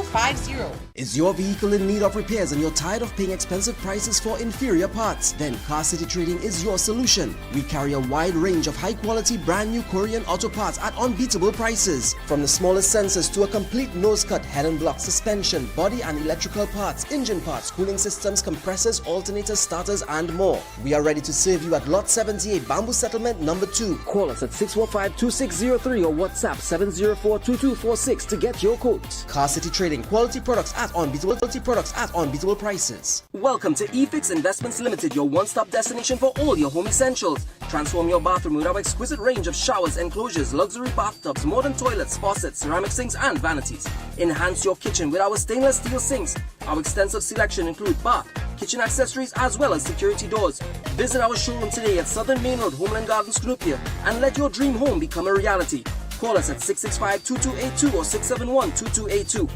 6250. Is your vehicle in need of repairs and you're tired of paying expensive prices for inferior parts? Then Car City Trading is your solution. We carry a wide range of high-quality brand-new Korean auto parts at unbeatable prices. From the smallest sensors to a complete nose cut, head and block, suspension, body and electrical parts, engine parts, cooling systems, compressors, alternators, starters and more. We are ready to serve you at Lot 78, Bamboo Settlement number 2. Call us at 615-2603 or WhatsApp 704-2246 to get your quote. Car City Trading, quality products at unbeatable prices. Welcome to eFix Investments Limited, your one-stop destination for all your home essentials. Transform your bathroom with our exquisite range of showers, enclosures, luxury bathtubs, modern toilets, faucets, ceramic sinks and vanities. Enhance your kitchen with our stainless steel sinks. Our extensive selection includes bath, kitchen accessories as well as security doors. Visit our showroom today at Southern Main Road, Homeland Gardens, Cunupia, and let your dream home become a reality. Call us at 665-2282 or 671-2282.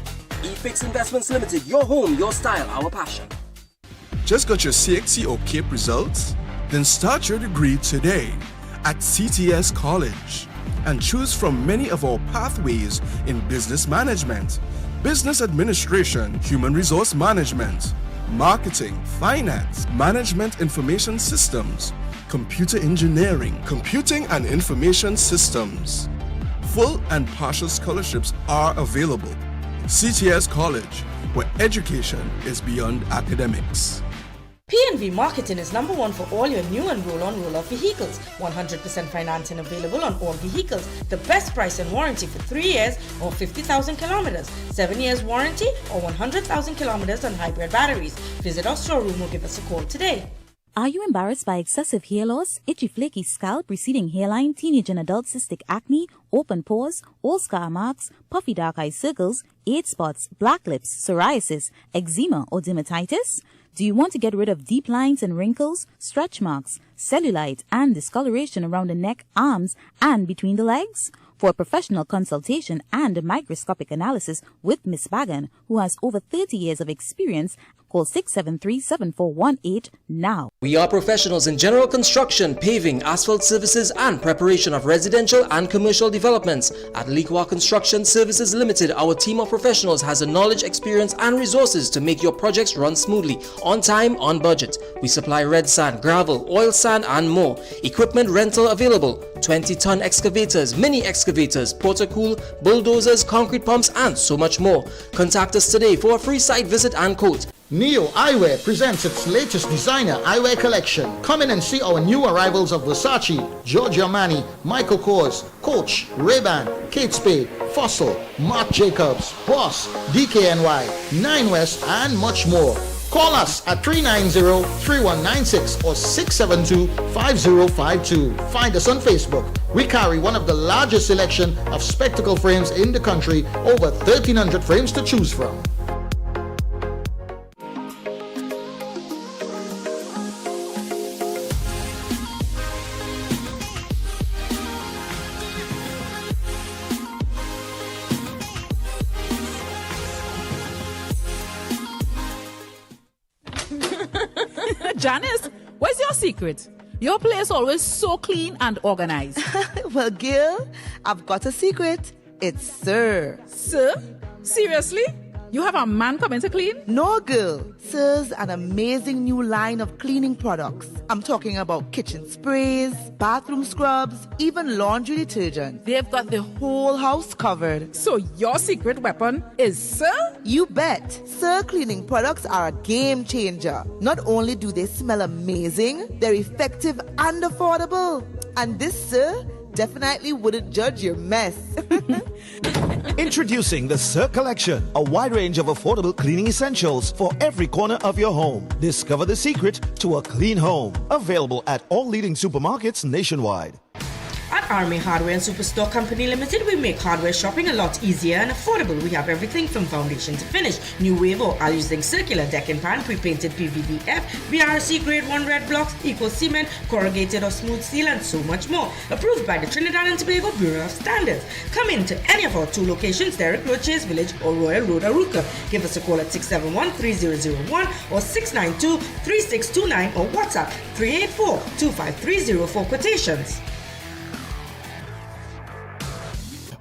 eFix Investments Limited, your home, your style, our passion. Just got your CXC or CAPE results? Then start your degree today at CTS College and choose from many of our pathways in business management, business administration, human resource management, marketing, finance, management information systems, computer engineering, computing and information systems. Full and partial scholarships are available. CTS College, where education is beyond academics. P&V Marketing is number one for all your new and roll-on roll-off vehicles. 100% financing available on all vehicles. The best price and warranty for 3 years or 50,000 kilometers. 7 years warranty or 100,000 kilometers on hybrid batteries. Visit our showroom or give us a call today. Are you embarrassed by excessive hair loss, itchy flaky scalp, receding hairline, teenage and adult cystic acne, open pores, old scar marks, puffy dark eye circles, age spots, black lips, psoriasis, eczema or dermatitis? Do you want to get rid of deep lines and wrinkles, stretch marks, cellulite and discoloration around the neck, arms and between the legs? For a professional consultation and microscopic analysis with Miss Bagan, who has over 30 years of experience, call 673-7418 now. We are professionals in general construction, paving, asphalt services and preparation of residential and commercial developments. At Liqua Construction Services Limited, our team of professionals has the knowledge, experience and resources to make your projects run smoothly, on time, on budget. We supply red sand, gravel, oil sand and more. Equipment rental available. 20-ton excavators, mini excavators, portacool, bulldozers, concrete pumps and so much more. Contact us today for a free site visit and quote. Neo Eyewear presents its latest designer eyewear collection. Come in and see our new arrivals of Versace, Giorgio Armani, Michael Kors, Coach, Ray-Ban, Kate Spade, Fossil, Marc Jacobs, Boss, DKNY, Nine West and much more. Call us at 390-3196 or 672-5052. Find us on Facebook. We carry one of the largest selection of spectacle frames in the country, over 1,300 frames to choose from. Janice, what's your secret? Your place always so clean and organized. Well, Gil, I've got a secret. It's Sir. Sir? Seriously? You have a man coming to clean? No, girl. Sir's an amazing new line of cleaning products. I'm talking about kitchen sprays, bathroom scrubs, even laundry detergent. They've got the whole house covered. So your secret weapon is Sir? You bet. Sir cleaning products are a game changer. Not only do they smell amazing, they're effective and affordable. And this Sir definitely wouldn't judge your mess. Introducing the Sir Collection, a wide range of affordable cleaning essentials for every corner of your home. Discover the secret to a clean home. Available at all leading supermarkets nationwide. At Army Hardware and Superstore Company Limited, we make hardware shopping a lot easier and affordable. We have everything from foundation to finish. New wave or Al-Using circular deck and pan, pre-painted PVDF, BRC grade 1 red blocks, equal cement, corrugated or smooth steel and so much more. Approved by the Trinidad and Tobago Bureau of Standards. Come in to any of our 2 locations, Derrick Road, Chase Village or Royal Road, Aruca. Give us a call at 671-3001 or 692-3629 or WhatsApp 384-25304 quotations.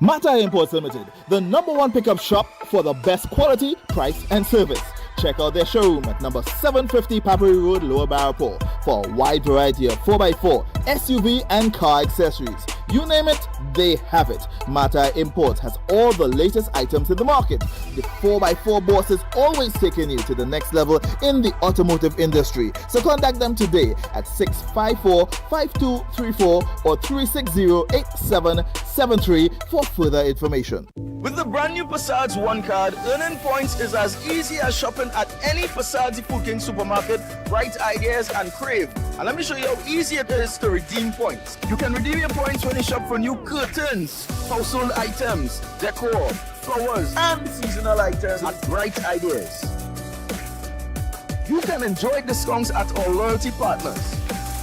Mata Imports Limited, the #1 pickup shop for the best quality, price, and service. Check out their showroom at number 750 Papri Road, Lower Barrapore, for a wide variety of 4x4, SUV, and car accessories. You name it, they have it. Mata Imports has all the latest items in the market. The 4x4 boss is always taking you to the next level in the automotive industry. So contact them today at 654-5234 or 360-8773 for further information. With the brand new Persad's One Card, earning points is as easy as shopping at any Persad Food King supermarket, Bright Ideas, and Crave. And let me show you how easy it is to redeem points. You can redeem your points when you shop for new curtains, household items, decor, flowers, and seasonal items at Bright Ideas. You can enjoy discounts at our loyalty partners.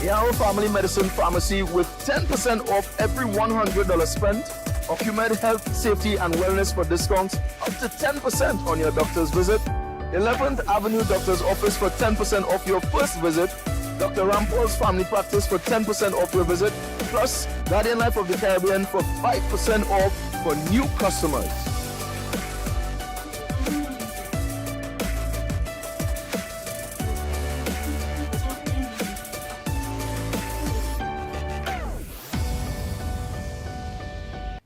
A.I.N Family Medicine Pharmacy with 10% off every $100 spent. Ocumed Health, Safety and Wellness for discounts up to 10% on your doctor's visit. 11th Avenue Doctor's Office for 10% off your first visit. Dr. Rampol's Family Practice for 10% off your visit. Plus, Guardian Life of the Caribbean for 5% off for new customers.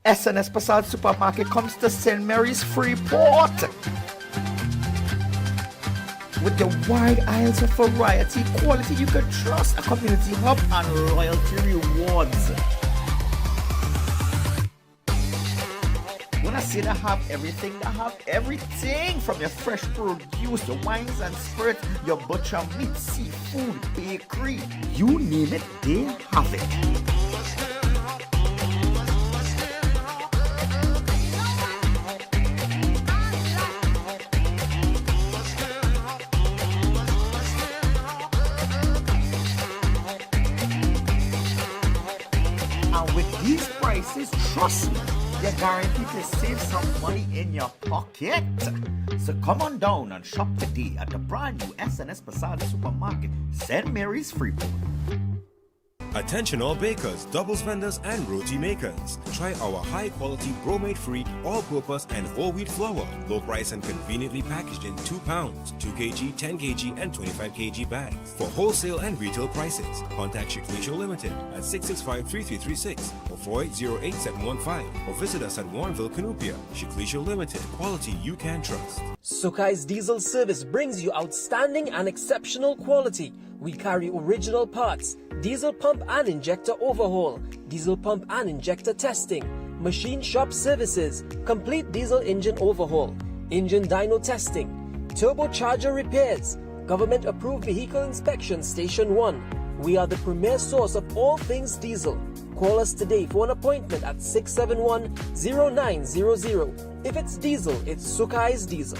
SNS Persad Supermarket comes to St. Mary's Freeport with the wide aisles of variety, quality you can trust, a community hub, and loyalty rewards. When I say they have everything, they have everything from your fresh produce, your wines and spirits, your butcher meat, seafood, bakery, you name it, they have it. Trust me, you're guaranteed to save some money in your pocket. So come on down and shop today at the brand new SNS Persad Supermarket, St. Mary's Freeport. Attention all bakers, doubles vendors and roti makers. Try our high quality bromate free, all purpose and whole wheat flour. Low price and conveniently packaged in 2 pounds, 2 kg, 10 kg and 25 kg bags. For wholesale and retail prices, contact Shakeem Limited at 665-3336 or 480-8715 or visit us at Warrenville, Cunupia. Shakeem Limited, quality you can trust. Sukai's Diesel Service brings you outstanding and exceptional quality. We carry original parts, diesel pump and injector overhaul, diesel pump and injector testing, machine shop services, complete diesel engine overhaul, engine dyno testing, turbocharger repairs, government approved vehicle inspection station 1. We are the premier source of all things diesel. Call us today for an appointment at 671-0900. If it's diesel, it's Sukai's Diesel.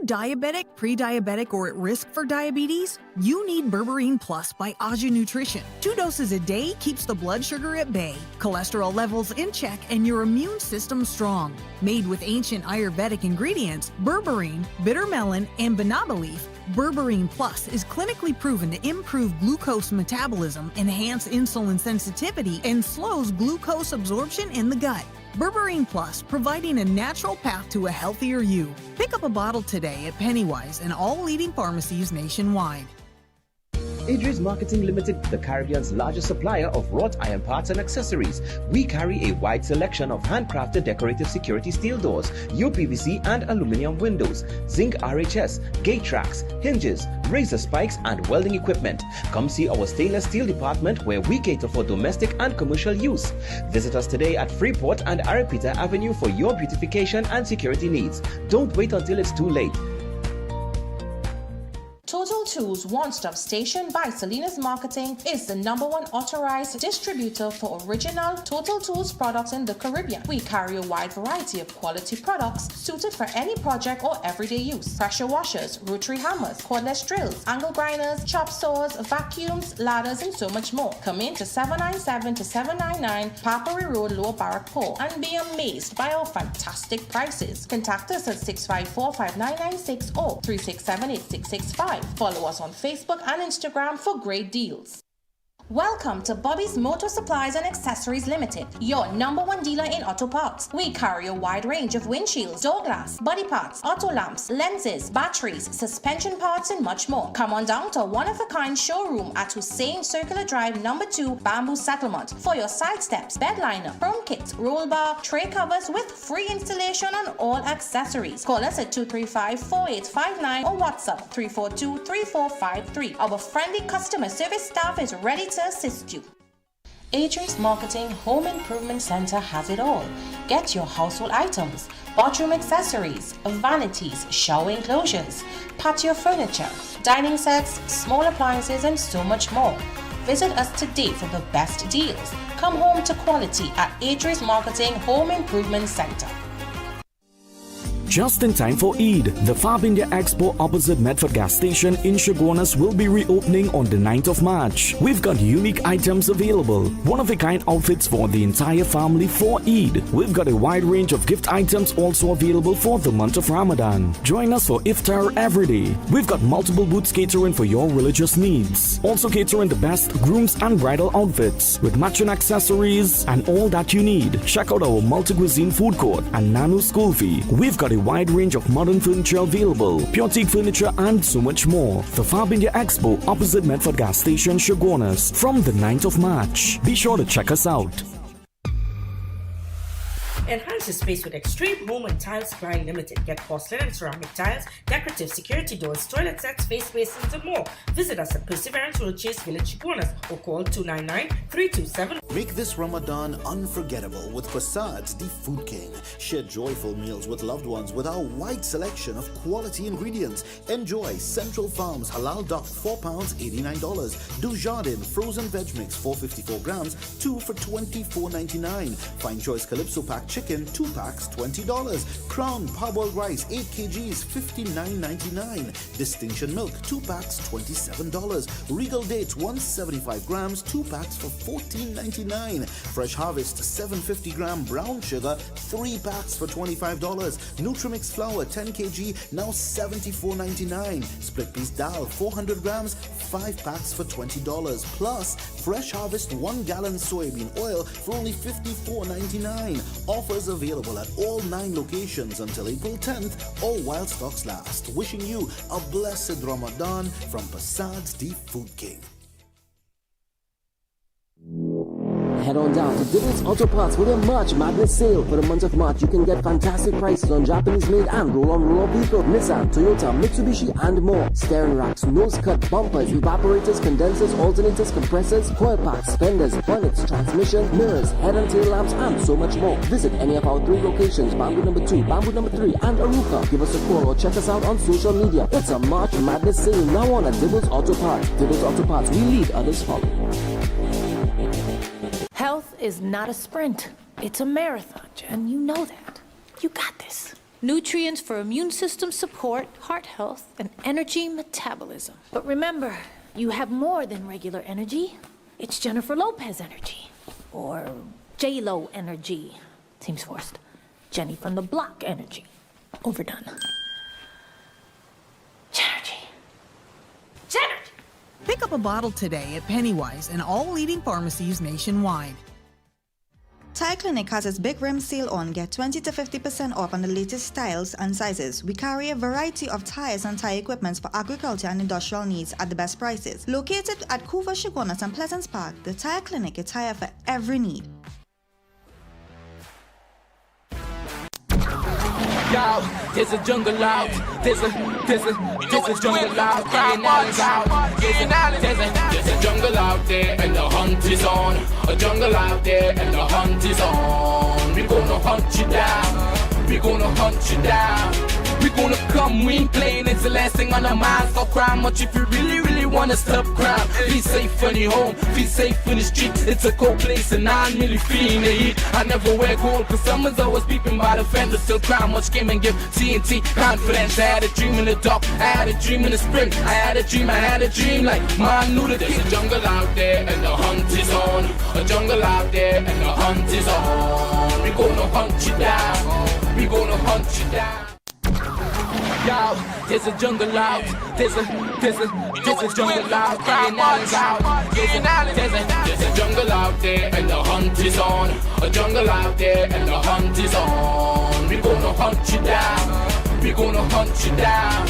Diabetic, pre-diabetic, or at risk for diabetes? You need Berberine Plus by Aju Nutrition. 2 doses a day keeps the blood sugar at bay, cholesterol levels in check, and your immune system strong. Made with ancient Ayurvedic ingredients, berberine, bitter melon, and banana leaf, Berberine Plus is clinically proven to improve glucose metabolism, enhance insulin sensitivity, and slows glucose absorption in the gut. Berberine Plus, providing a natural path to a healthier you. Pick up a bottle today at Pennywise and all leading pharmacies nationwide. Idris Marketing Limited, the Caribbean's largest supplier of wrought iron parts and accessories. We carry a wide selection of handcrafted decorative security steel doors, UPVC and aluminum windows, zinc RHS, gate tracks, hinges, razor spikes and welding equipment. Come see our stainless steel department where we cater for domestic and commercial use. Visit us today at Freeport and Aripita Avenue for your beautification and security needs. Don't wait until it's too late. Total Tools One-Stop Station by Salinas Marketing is the #1 authorized distributor for original Total Tools products in the Caribbean. We carry a wide variety of quality products suited for any project or everyday use. Pressure washers, rotary hammers, cordless drills, angle grinders, chop saws, vacuums, ladders, and so much more. Come in to 797 to 799 Papery Road, Lower Barrackport, and be amazed by our fantastic prices. Contact us at 654-5996 or 367-8665. Follow us on Facebook and Instagram for great deals. Welcome to Bobby's Motor Supplies and Accessories Limited, your #1 dealer in auto parts. We carry a wide range of windshields, door glass, body parts, auto lamps, lenses, batteries, suspension parts, and much more. Come on down to a one-of-a-kind showroom at Hussein Circular Drive, #2, Bamboo Settlement, for your side steps, bed liner, chrome kits, roll bar, tray covers with free installation on all accessories. Call us at 235-4859 or WhatsApp 342-3453. Our friendly customer service staff is ready to assist you. Adrian's Marketing Home Improvement Center has it all. Get your household items, bathroom accessories, vanities, shower enclosures, patio furniture, dining sets, small appliances, and so much more. Visit us today for the best deals. Come home to quality at Adrian's Marketing Home Improvement Center. Just in time for Eid, the Fab India Expo opposite Medford gas station in Chaguanas will be reopening on the 9th of March. We've got unique items available, one-of-a-kind outfits for the entire family for Eid. We've got a wide range of gift items also available for the month of Ramadan. Join us for iftar every day. We've got multiple booths catering for your religious needs. Also catering the best grooms and bridal outfits with matching accessories and all that you need. Check out our multi-cuisine food court and Nano School Fee. We've got a wide range of modern furniture available, pure teak furniture, and so much more. The Fab India Expo opposite Medford gas station, Chaguanas, from the 9th of March. Be sure to check us out. Enhance your space with Extreme Home and Tile Supply Limited. Get porcelain and ceramic tiles, decorative security doors, toilet sets, face basins, and more. Visit us at Perseverance Road, Chase Village, Chaguanas, or call 299-327. Make this Ramadan unforgettable with Persad's The Food King. Share joyful meals with loved ones with our wide selection of quality ingredients. Enjoy Central Farms Halal Duck, £4.89. Dujardin Frozen Veg Mix, 454 grams, 2 for $24.99. Fine Choice Calypso Pack Chicken, 2 packs, $20. Crown Parboiled Rice, 8 kgs, $59.99. Distinction Milk, 2 packs, $27. Regal Dates, 175 grams, 2 packs for $14.99. Fresh Harvest, 750-gram brown sugar, 3 packs for $25. Nutrimix Flour, 10 kg, now $74.99. Split Piece Dal, 400 grams, 5 packs for $20. Plus, Fresh Harvest 1 gallon soybean oil for only $54.99. Offers available at all 9 locations until April 10th or while stocks last. Wishing you a blessed Ramadan from Persad's The Food King. Head on down to Dibbles Auto Parts for their March Madness sale. For the month of March, you can get fantastic prices on Japanese-made and roll-on vehicles, Nissan, Toyota, Mitsubishi, and more. Steering racks, nose cut, bumpers, evaporators, condensers, alternators, compressors, coil packs, fenders, bonnets, transmission, mirrors, head and tail lamps, and so much more. Visit any of our 3 locations, Bamboo number 2, Bamboo number 3, and Aruka. Give us a call or check us out on social media. It's a March Madness sale now on at Dibbles Auto Parts. Dibbles Auto Parts, we lead, others follow. Health is not a sprint, it's a marathon, and you know that. You got this. Nutrients for immune system support, heart health, and energy metabolism. But remember, you have more than regular energy. It's Jennifer Lopez energy. Or J-Lo energy. Seems forced. Jenny from the Block energy. Overdone. Jenergy. Pick up a bottle today at Pennywise and all leading pharmacies nationwide. Tire Clinic has its big rim sale on. Get 20 to 50% off on the latest styles and sizes. We carry a variety of tires and tire equipment for agriculture and industrial needs at the best prices. Located at Couva, Chaguanas, and Pleasance Park, the Tire Clinic is tire for every need. Yo, there's a jungle out. There's a jungle out. There's a jungle out there and the hunt is on. A jungle out there and the hunt is on. We gonna hunt you down. We gonna hunt you down. We gonna come, we ain't playing, it's the last thing on our minds. Don't cry much if you really, really wanna stop crime. Be safe in your home, be safe in the street. It's a cold place and I'm really feeling the heat. I never wear gold, cause someone's always peeping by the fender. Still cry much, game and give TNT confidence. I had a dream in the dark, I had a dream in the spring. I had a dream like man knew that there's a jungle out there and the hunt is on. A jungle out there and the hunt is on. We gonna hunt you down, we gonna hunt you down. Yo, there's a jungle out, there's a jungle out, there's a jungle out there and the hunt is on. A jungle out there and the hunt is on. We gonna hunt you down, we gonna hunt you down.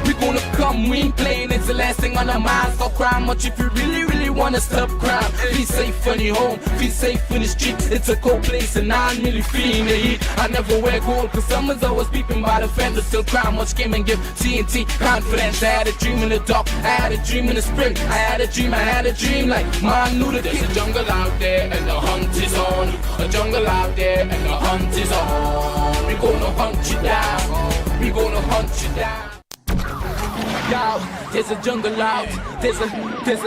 We gonna come, we ain't playing, it's the last thing on our minds. Don't cry much if you really, really wanna stop crime. Be safe in your home, be safe in the street. It's a cold place and I'm really feeling the heat. I never wear gold, cause someone's always peeping by the fender. Still cry much, game and give TNT confidence. I had a dream in the dark, I had a dream in the spring. I had a dream like man knew that there's a jungle out there and the hunt is on. A jungle out there and the hunt is on. We gonna hunt you down, we gonna hunt you down. Yo, there's a jungle out, there's a jungle out, there's a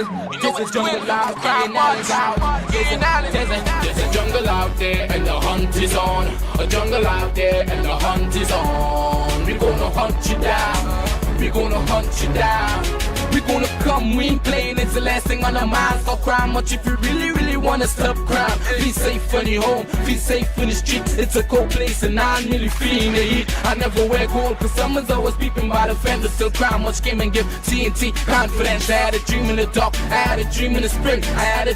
jungle out there and the hunt is on. A jungle out there and the hunt is on. We gonna hunt you down, we gonna hunt you down. We gonna come, we ain't playing, it's the last thing on our minds. Don't cry much if you really, really wanna stop crime. Be safe in your home, be safe in the street. It's a cold place and I'm really feeling the heat. I never wear gold, cause someone's always peeping by the fender. Still cry much, game and give TNT confidence. I had a dream in the dark, I had a dream in the spring. I had a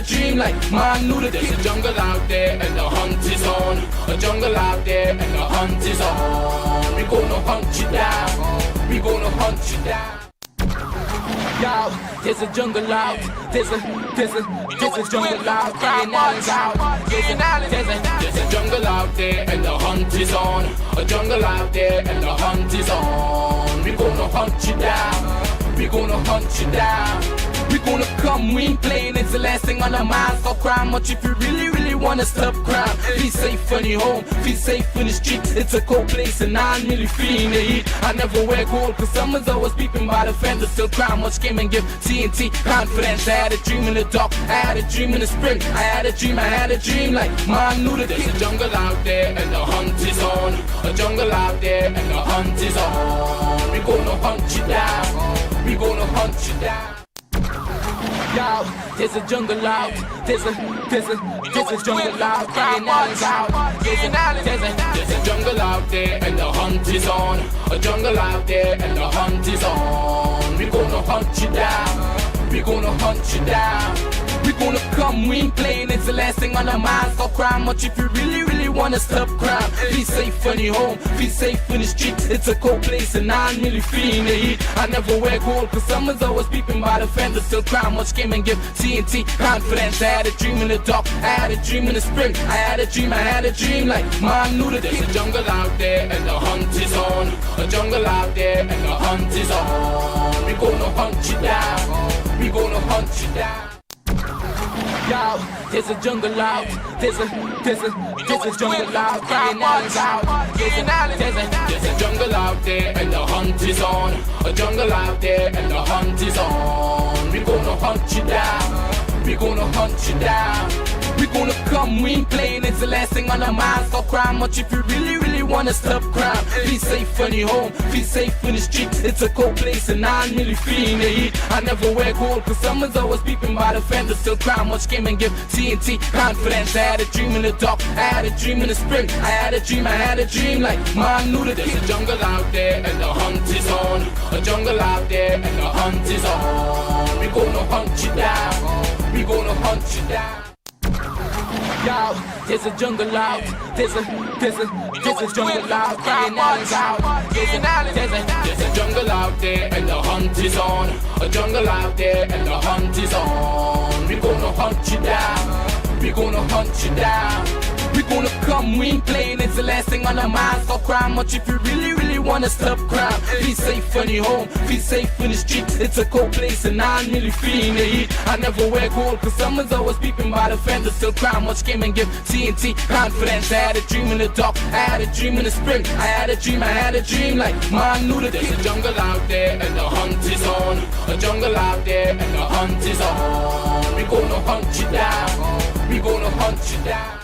dream like man knew that there's a jungle out there and the hunt is on. A jungle out there and the hunt is on. We gonna hunt you down, we gonna hunt you down. Yo, there's a jungle out, there's a jungle out, there's a jungle out there and the hunt is on. A jungle out there and the hunt is on. We gonna hunt you down, we gonna hunt you down. We gonna come, we ain't playing, it's the last thing on our minds. Don't cry much if you really, really wanna stop crime. Be safe in your home, be safe in the street. It's a cold place and I'm really feeling the heat. I never wear gold, cause someone's always peeping by the fender. Still cry much, game and give TNT confidence. I had a dream in the dark, I had a dream in the spring. I had a dream like man knew that there's a jungle out there and the hunt is on. A jungle out there and the hunt is on. We gonna hunt you down, we gonna hunt you down. Yo, there's a jungle out, there's a jungle out, there's a jungle out there and the hunt is on. A jungle out there and the hunt is on. We gonna hunt you down, we gonna hunt you down. We gonna come, we ain't playing, it's the last thing on our minds. Don't cry much if you really, really wanna stop crime. Be safe in your home, be safe in the street. It's a cold place and I'm really feeling the heat. I never wear gold, cause someone's always peeping by the fender. Still cry much, game and give TNT confidence. I had a dream in the dark, I had a dream in the spring. I had a dream like man knew that there's a jungle out there and the hunt is on. A jungle out there and the hunt is on. We gonna hunt you down, we gonna hunt you down. Yo, there's a jungle out, there's a jungle out, there's a jungle out there and the hunt is on. A jungle out there and the hunt is on. We gonna hunt you down, we gonna hunt you down. We gonna come, we ain't playing, it's the last thing on our minds. Don't cry much if you really, really wanna stop crime. Be safe in your home, be safe in the street. It's a cold place and I'm really feeling the heat. I never wear gold, cause someone's always peeping by the fender. Still cry much, game and give TNT confidence. I had a dream in the dark, I had a dream in the spring. I had a dream like man knew that there's a jungle out there and the hunt is on. A jungle out there and the hunt is on. We gonna hunt you down, we gonna hunt you down. Yo, there's a jungle out, there's a jungle out, there's a jungle out there and the hunt is on. A jungle out there and the hunt is on. We gonna hunt you down, we gonna hunt you down. We gonna come, we ain't playing, it's the last thing on our minds. Stop crime much if you really, really wanna stop crime. Be safe when you're home, be safe in the streets. It's a cold place and I'm really feeling the heat. I never wear gold cause someone's always peeping by the fender. Still crime much came and give TNT confidence. I had a dream in the dark, I had a dream in the spring. I had a dream like man knew that there's a jungle out there and the hunt is on. A jungle out there and the hunt is on. We gonna hunt you down, we gonna hunt you down.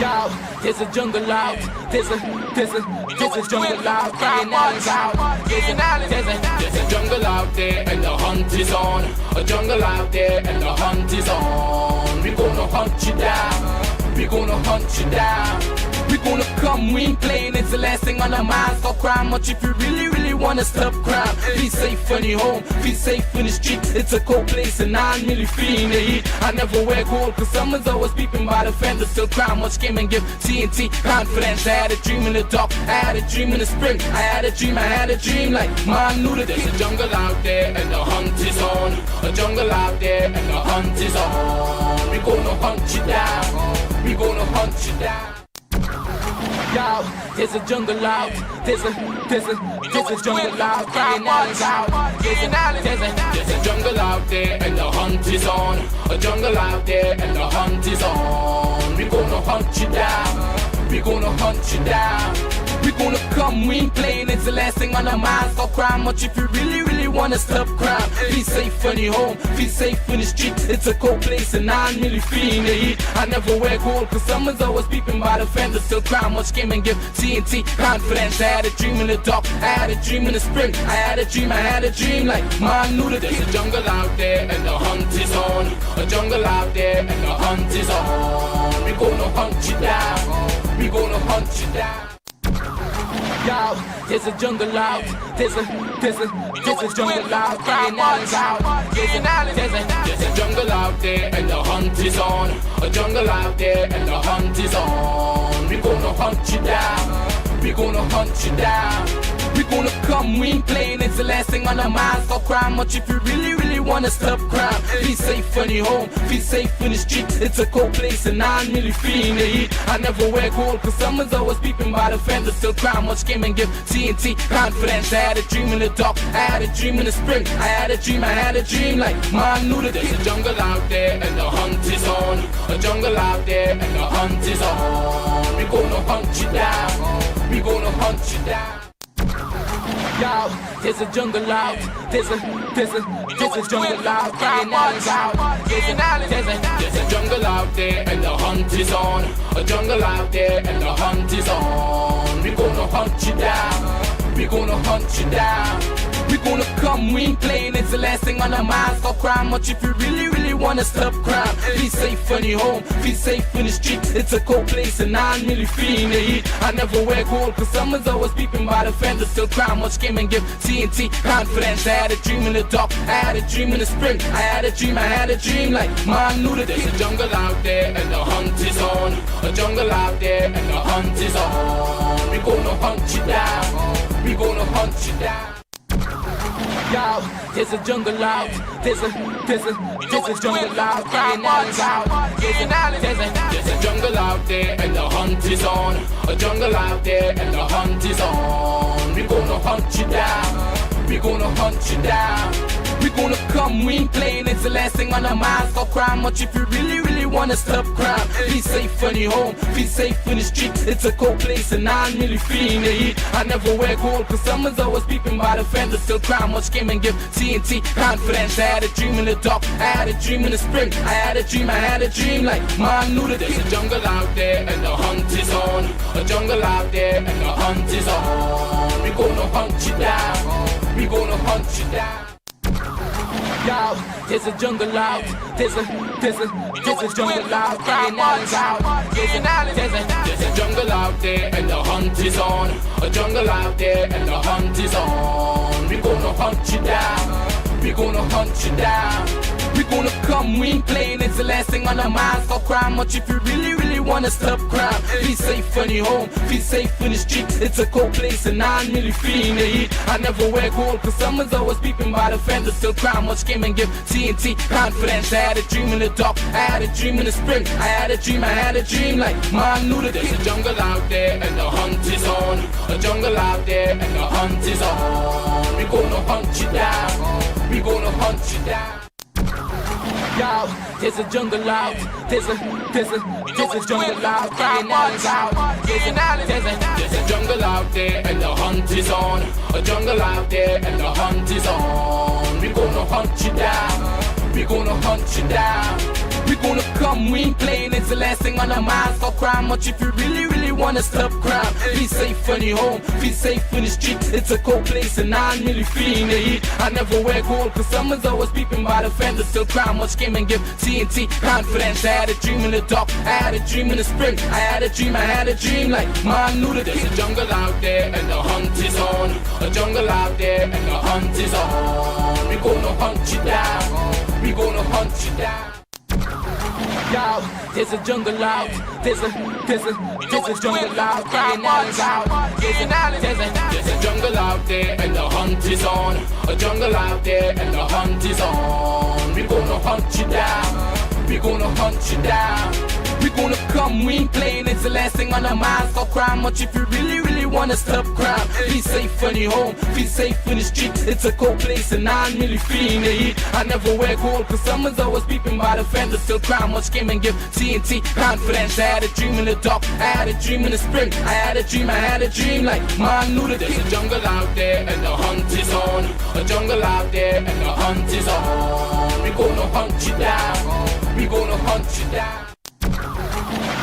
Yo, there's a jungle out, there's a jungle out, there's a jungle out there and the hunt is on. A jungle out there and the hunt is on. We gonna hunt you down, we gonna hunt you down. We gonna come, we ain't playing, it's the last thing on our minds. Stop crime much if you really, really wanna stop crime. Be safe when you're home, be safe in the streets. It's a cold place and I'm really feeling the heat. I never wear gold cause someone's always peeping by the fender. Still crime much came and give TNT confidence. I had a dream in the dark, I had a dream in the spring. I had a dream like man knew that there's a jungle out there and the hunt is on. A jungle out there and the hunt is on. We gonna hunt you down, we gonna hunt you down. Yo, there's a jungle out, there's a jungle out, there's a jungle out there and the hunt is on. A jungle out there and the hunt is on. We gonna hunt you down, we gonna hunt you down. We gonna come, we ain't playing, it's the last thing on our minds. Stop crime much if you really, really wanna stop crime. Be safe when you're home, be safe in the streets. It's a cold place and I'm really feeling the heat. I never wear gold cause someone's always peeping by the fender. Still crime much came and give TNT confidence. I had a dream in the dark, I had a dream in the spring. I had a dream like man knew that there's a jungle out there and the hunt is on. A jungle out there and the hunt is on. We gonna hunt you down, we gonna hunt you down. Yo, there's a jungle out, there's a jungle out, there's a jungle out there and the hunt is on. A jungle out there and the hunt is on. We gonna hunt you down, we gonna hunt you down. We gonna come, we ain't playing, it's the last thing on our minds. Stop crime much if you really, really wanna stop crime. Be safe when you're home, be safe in the streets. It's a cold place and I'm really feeling the heat. I never wear gold cause someone's always peeping by the fender. Still crime much came and give TNT confidence. I had a dream in the dark, I had a dream in the spring. I had a dream like man knew that there's a jungle out there and the hunt is on. A jungle out there and the hunt is on. We gonna hunt you down, we gonna hunt you down. Yo, there's a jungle out, there's a jungle out, there's a jungle out there and the hunt is on. A jungle out there and the hunt is on. We gonna hunt you down, we gonna hunt you down. We gonna come, we ain't playing, it's the last thing on our minds. Stop crime much if you really, really wanna stop crime. Be safe when you're home, be safe in the streets. It's a cold place and I'm really feeling the heat. I never wear gold cause someone's always peeping by the fender. Still crime much came and give TNT confidence. I had a dream in the dark, I had a dream in the spring. I had a dream like man knew that there's a jungle out there and the hunt is on. A jungle out there and the hunt is on. We gonna hunt you down, we gonna hunt you down. Yo, there's a jungle out, there's a jungle out, there's a jungle out there and the hunt is on. A jungle out there and the hunt is on. We gonna hunt you down, we gonna hunt you down. We gonna come, we ain't playing, it's the last thing on our minds. Stop crime much if you really, really wanna stop crime. Be safe when you're home, be safe in the streets. It's a cold place and I'm really feeling the heat. I never wear gold cause someone's always peeping by the fender. Still crime much came and give TNT confidence. I had a dream in the dark, I had a dream in the spring. I had a dream like man knew that there's a jungle out there and the hunt is on. A jungle out there and the hunt is on. We gonna hunt you down, we gonna hunt you down. Yo, there's a jungle out, there's a jungle out, there's a jungle out there and the hunt is on. A jungle out there and the hunt is on. We gonna hunt you down, we gonna hunt you down. We gonna come. come, we ain't playing. It's the last thing on our minds. Stop crime much if you really, really wanna stop crime. Be safe in your home, be safe in the streets. It's a cold place and I'm really feeling the heat. I never wear gold cause someone's always peeping by the fence. Still crime much came and give TNT confidence. I had a dream in the dark, I had a dream in the spring. I had a dream like man knew that there's a jungle out there and the hunt is on. A jungle out there and the hunt is on. We gonna hunt you down, we gonna hunt you down. Yo, there's a jungle out, there's a jungle out, there's a jungle out there and the hunt is on. A jungle out there and the hunt is on. We gonna hunt you down, we gonna hunt you down. We gonna come, we ain't playing, it's the last thing on our minds. Stop crime much if you really, really wanna stop crime. Be safe in your home, be safe in the streets. It's a cold place and I'm really feeling the heat. I never wear gold cause someone's always peeping by the fence. Still crime much came and give TNT confidence. I had a dream in the dark, I had a dream in the spring. I had a dream like man knew that there's a jungle out there and the hunt is on. A jungle out there and the hunt is on. We gonna hunt you down, we gonna hunt you down. Yo, there's a jungle out, there's a jungle out, there's a jungle out there and the hunt is on. A jungle out there and the hunt is on. We gonna hunt you down, we gonna hunt you down. We gonna come, we ain't playing, it's the last thing on our minds. Stop crime much if you really, really wanna stop crime. Be safe in your home, be safe in the streets. It's a cold place and I'm really feeling the heat. I never wear gold cause someone's always peeping by the fence. Still crime much came and give TNT confidence. I had a dream in the dark, I had a dream in the spring. I had a dream like man knew that there's a jungle out there and the hunt is on. A jungle out there and the hunt is on. We gonna hunt you down, we gonna hunt you down.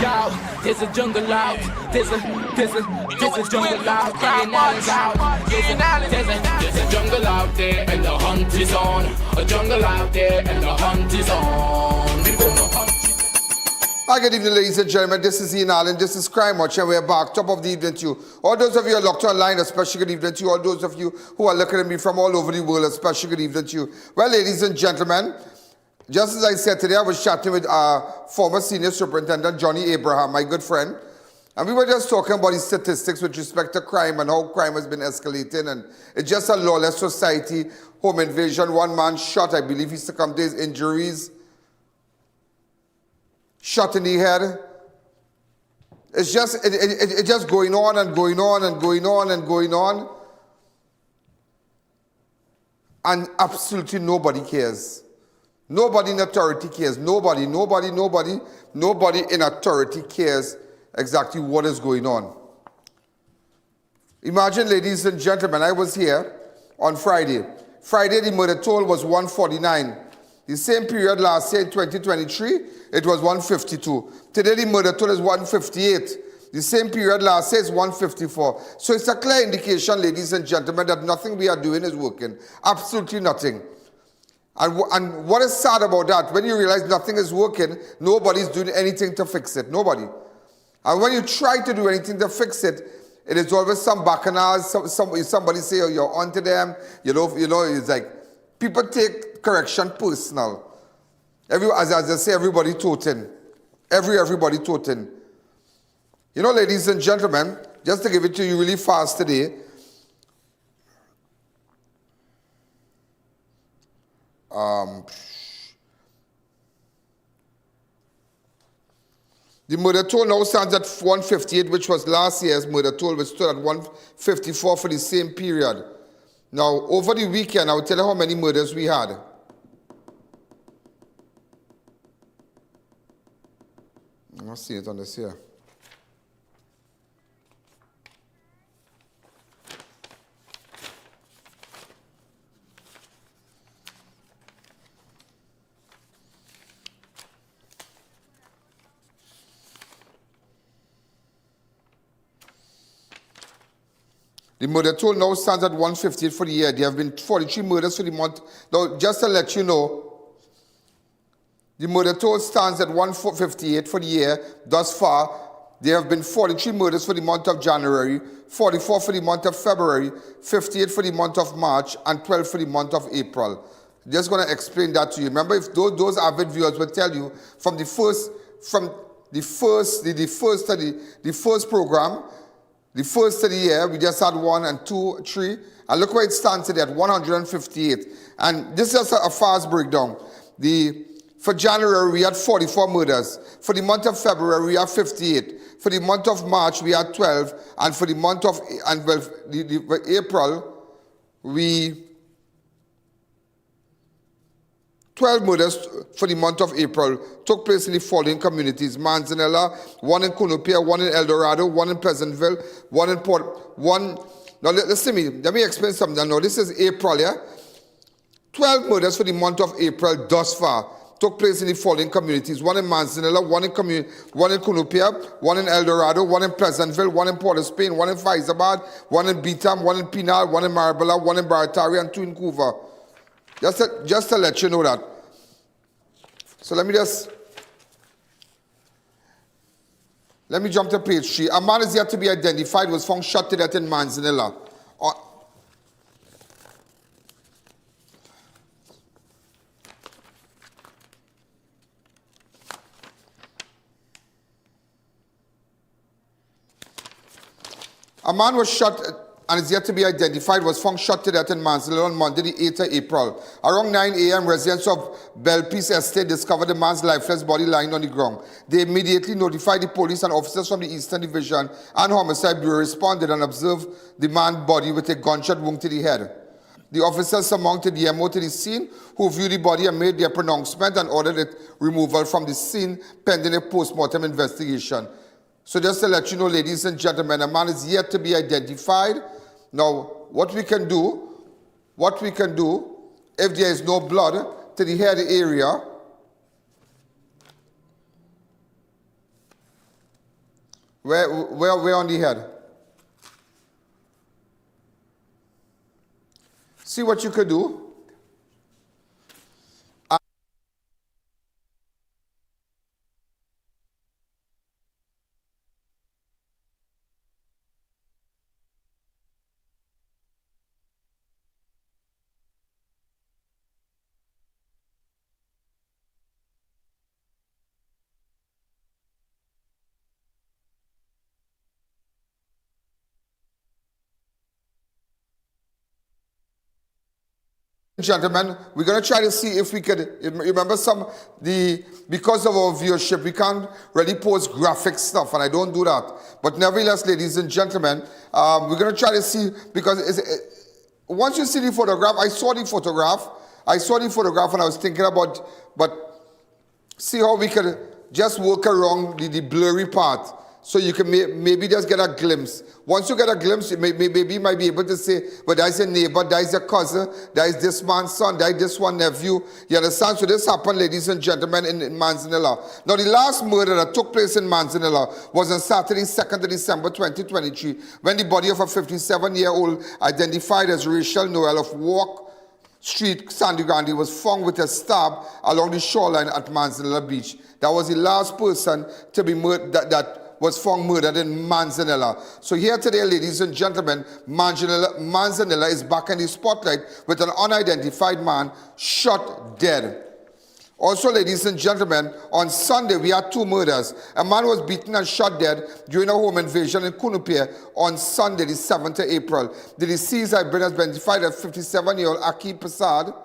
Yo, there's a jungle out, there's a jungle out, there's a jungle out there and the hunt is on. A jungle out there and the hunt is on. We gonna hunt you. Hi, good evening, ladies and gentlemen. This is I.A.N and this is Crime Watch, and we're back. Top of the evening to you. All those of you who are locked online, especially good evening to you. All those of you who are looking at me from all over the world, especially good evening to you. Well, ladies and gentlemen, just as I said today, I was chatting with former senior superintendent Johnny Abraham, my good friend, and we were just talking about his statistics with respect to crime and how crime has been escalating, and it's just a lawless society. Home invasion, one man shot, I believe he succumbed to his injuries, shot in the head. It's just going on and going on and going on and going on, and absolutely nobody cares. Nobody in authority cares. Nobody in authority cares exactly what is going on. Imagine, ladies and gentlemen, I was here on Friday. Friday, the murder toll was 149. The same period last year in 2023, it was 152. Today, the murder toll is 158. The same period last year is 154. So it's a clear indication, ladies and gentlemen, that nothing we are doing is working. Absolutely nothing. And what is sad about that, when you realize nothing is working, nobody's doing anything to fix it. Nobody. And when you try to do anything to fix it, it is always some bacchanals, somebody say, oh, you're onto them. You know, it's like, people take correction personal. As I say, everybody toting. Everybody toting. You know, ladies and gentlemen, just to give it to you really fast today, the murder toll now stands at 158, which was last year's murder toll, which stood at 154 for the same period. Now, over the weekend, I will tell you how many murders we had. I'm not seeing it on this here. The murder toll now stands at 158 for the year. There have been 43 murders for the month. Now, just to let you know, the murder toll stands at 158 for the year. Thus far, there have been 43 murders for the month of January, 44 for the month of February, 58 for the month of March, and 12 for the month of April. Just going to explain that to you. Remember, if those avid viewers will tell you from the first program, the first of the year, we just had 1 and 2, 3, and look where it stands today at 158. And this is a fast breakdown. For January, we had 44 murders. For the month of February, we had 58. For the month of March, we had 12. And for the month of April, 12 murders for the month of April took place in the following communities: Manzanilla, 1 in Cunupia, 1 in El Dorado, 1 in Pleasantville, 1 in Port, 1... Now, listen to me. Let me explain something. Now, this is April, yeah? 12 murders for the month of April thus far took place in the following communities: 1 in Manzanilla, 1 in Cunupia, 1 in El Dorado, 1 in Pleasantville, 1 in Port of Spain, 1 in Faizabad, 1 in Beetham, 1 in Penal, 1 in Marabella, 1 in Baratari, and 2 in Couva. Just to let you know that. So let me jump to page 3. A man is yet to be identified was found shot to death in Manzanilla. A man was shot and is yet to be identified, was found shot to death in Manzanilla on Monday, the 8th of April. Around 9 a.m., residents of Belpeace Estate discovered the man's lifeless body lying on the ground. They immediately notified the police, and officers from the Eastern Division and Homicide Bureau responded and observed the man's body with a gunshot wound to the head. The officers summoned the MO to the scene, who viewed the body and made their pronouncement and ordered its removal from the scene pending a post-mortem investigation. So just to let you know, ladies and gentlemen, a man is yet to be identified. Now, what we can do, if there is no blood to the head area, where on the head? See what you could do. Gentlemen, we're going to try to see if we could, remember because of our viewership, we can't really post graphic stuff, and I don't do that. But nevertheless, ladies and gentlemen, we're going to try to see, because once you see the photograph, I saw the photograph, and I was thinking about, but see how we could just work around the blurry part, so you can maybe just get a glimpse. Once you get a glimpse, maybe you might be able to say, but that's your neighbor, that's your cousin, that's this man's son, that's this one nephew. You understand? So this happened, ladies and gentlemen, in Manzanilla. Now, the last murder that took place in Manzanilla was on Saturday, 2nd of December 2023, when the body of a 57-year-old identified as Rachel Noel of Walk Street, Sandy Grande, was found with a stab along the shoreline at Manzanilla Beach. That was the last person to be murdered, that was found murdered in Manzanilla. So here today, ladies and gentlemen, Manzanilla is back in the spotlight with an unidentified man shot dead. Also, ladies and gentlemen, on Sunday we had 2 murders. A man was beaten and shot dead during a home invasion in Cunupia on Sunday, the 7th of April. The deceased has been identified as 57-year-old Aquie Persad,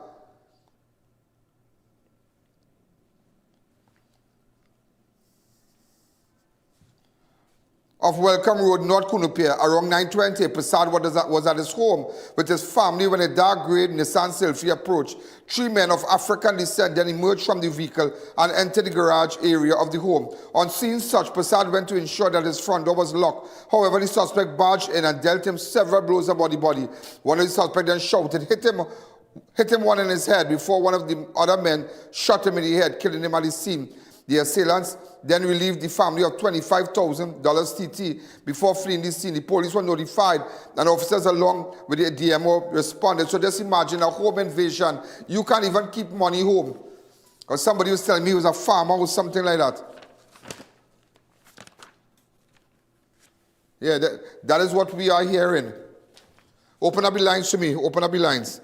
of Welcome Road, North Cunupia. Around 9:20, Persad was at his home with his family when a dark grey Nissan Sylphy approached. 3 men of African descent then emerged from the vehicle and entered the garage area of the home. On seeing such, Persad went to ensure that his front door was locked. However, the suspect barged in and dealt him several blows about the body. One of the suspects then shouted, hit him one in his head, before one of the other men shot him in the head, killing him at the scene. The assailants then relieved the family of $25,000 TT before fleeing the scene. The police were notified, and officers along with the DMO responded. So just imagine a home invasion. You can't even keep money home. Because somebody was telling me he was a farmer or something like that. Yeah, that is what we are hearing. Open up the lines to me. Open up the lines.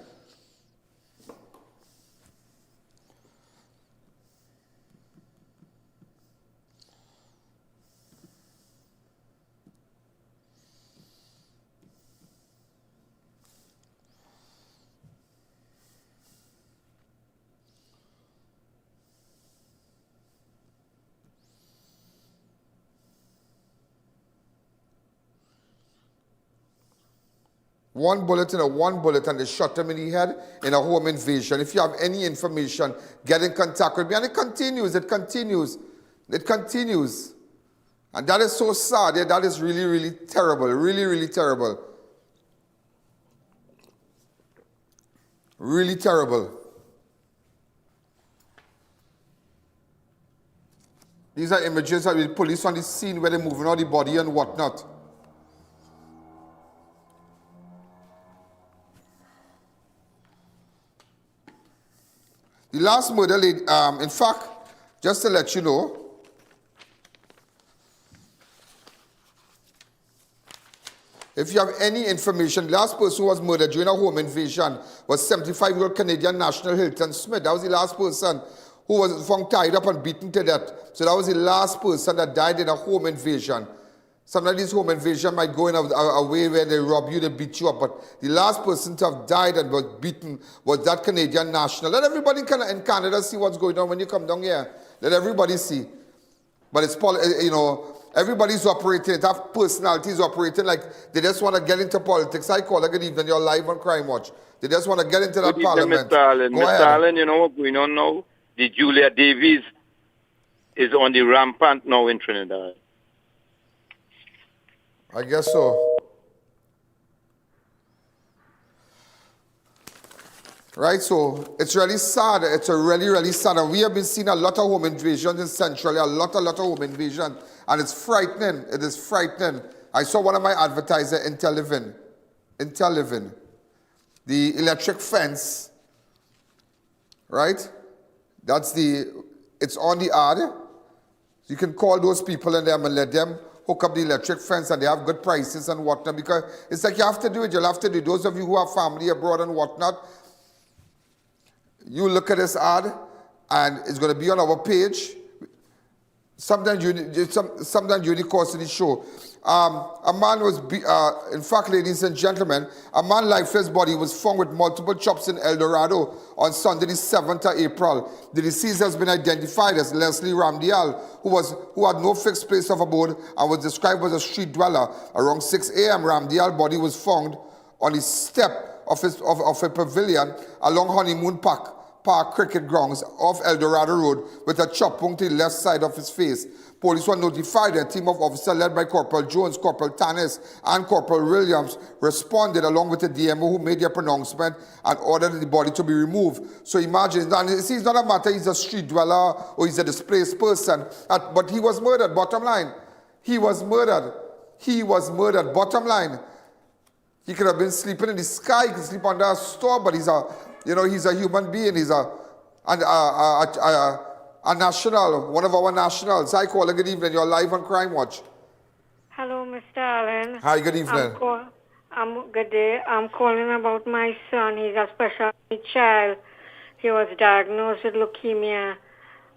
One bullet and they shot him in the head in a home invasion. If you have any information, get in contact with me. And it continues. And that is so sad. Yeah, that is really, really terrible. Really, really terrible. Really terrible. These are images of the police on the scene where they're moving out the body and whatnot. The last murder, in fact, just to let you know, if you have any information, the last person who was murdered during a home invasion was 75-year-old Canadian national Hilton Smith. That was the last person who was found tied up and beaten to death. So that was the last person that died in a home invasion. Sometimes these home invasion might go in a way where they rob you, they beat you up. But the last person to have died and was beaten was that Canadian national. Let everybody in Canada see what's going on when you come down here. Let everybody see. But it's, everybody's operating. It have personalities operating like they just want to get into politics. I call it good evening. You're live on Crime Watch. They just want to get into that parliament. Mr. Allen. Mr. Allen, you know what's going on now? The Julia Davies is on the rampant now in Trinidad. I guess so. Right, so it's really sad. It's really, really sad. And we have been seeing a lot of home invasions in Central, a lot of home invasions. And it's frightening. It is frightening. I saw one of my advertisers in Televin. The electric fence, right? It's on the ad. You can call those people and let them hook up the electric fence, and they have good prices and whatnot, because it's like you have to do it. You'll have to do it. Those of you who have family abroad and whatnot, you look at this ad, and it's going to be on our page. Sometimes during the course of the show. A man was, in fact, ladies and gentlemen, a man lifeless body was found with multiple chops in El Dorado on Sunday, the 7th of April. The deceased has been identified as Leslie Ramdial, who had no fixed place of abode and was described as a street dweller. Around 6 a.m., Ramdial's body was found on the step of a pavilion along Honeymoon Park Cricket Grounds off Dorado Road with a chop wound to the left side of his face. Police were notified. A team of officers led by Corporal Jones, Corporal Tannis, and Corporal Williams responded along with the DMO, who made their pronouncement and ordered the body to be removed. So imagine, and it's not a matter he's a street dweller or he's a displaced person, but he was murdered, bottom line. He was murdered, bottom line. He could have been sleeping in the sky, he could sleep under a store, but he's a human being. He's a national, one of our nationals. Hi, caller, good evening. You're live on Crime Watch. Hello, Mr. Allen. Hi, good evening. Good day. I'm calling about my son. He's a special needs child. He was diagnosed with leukemia,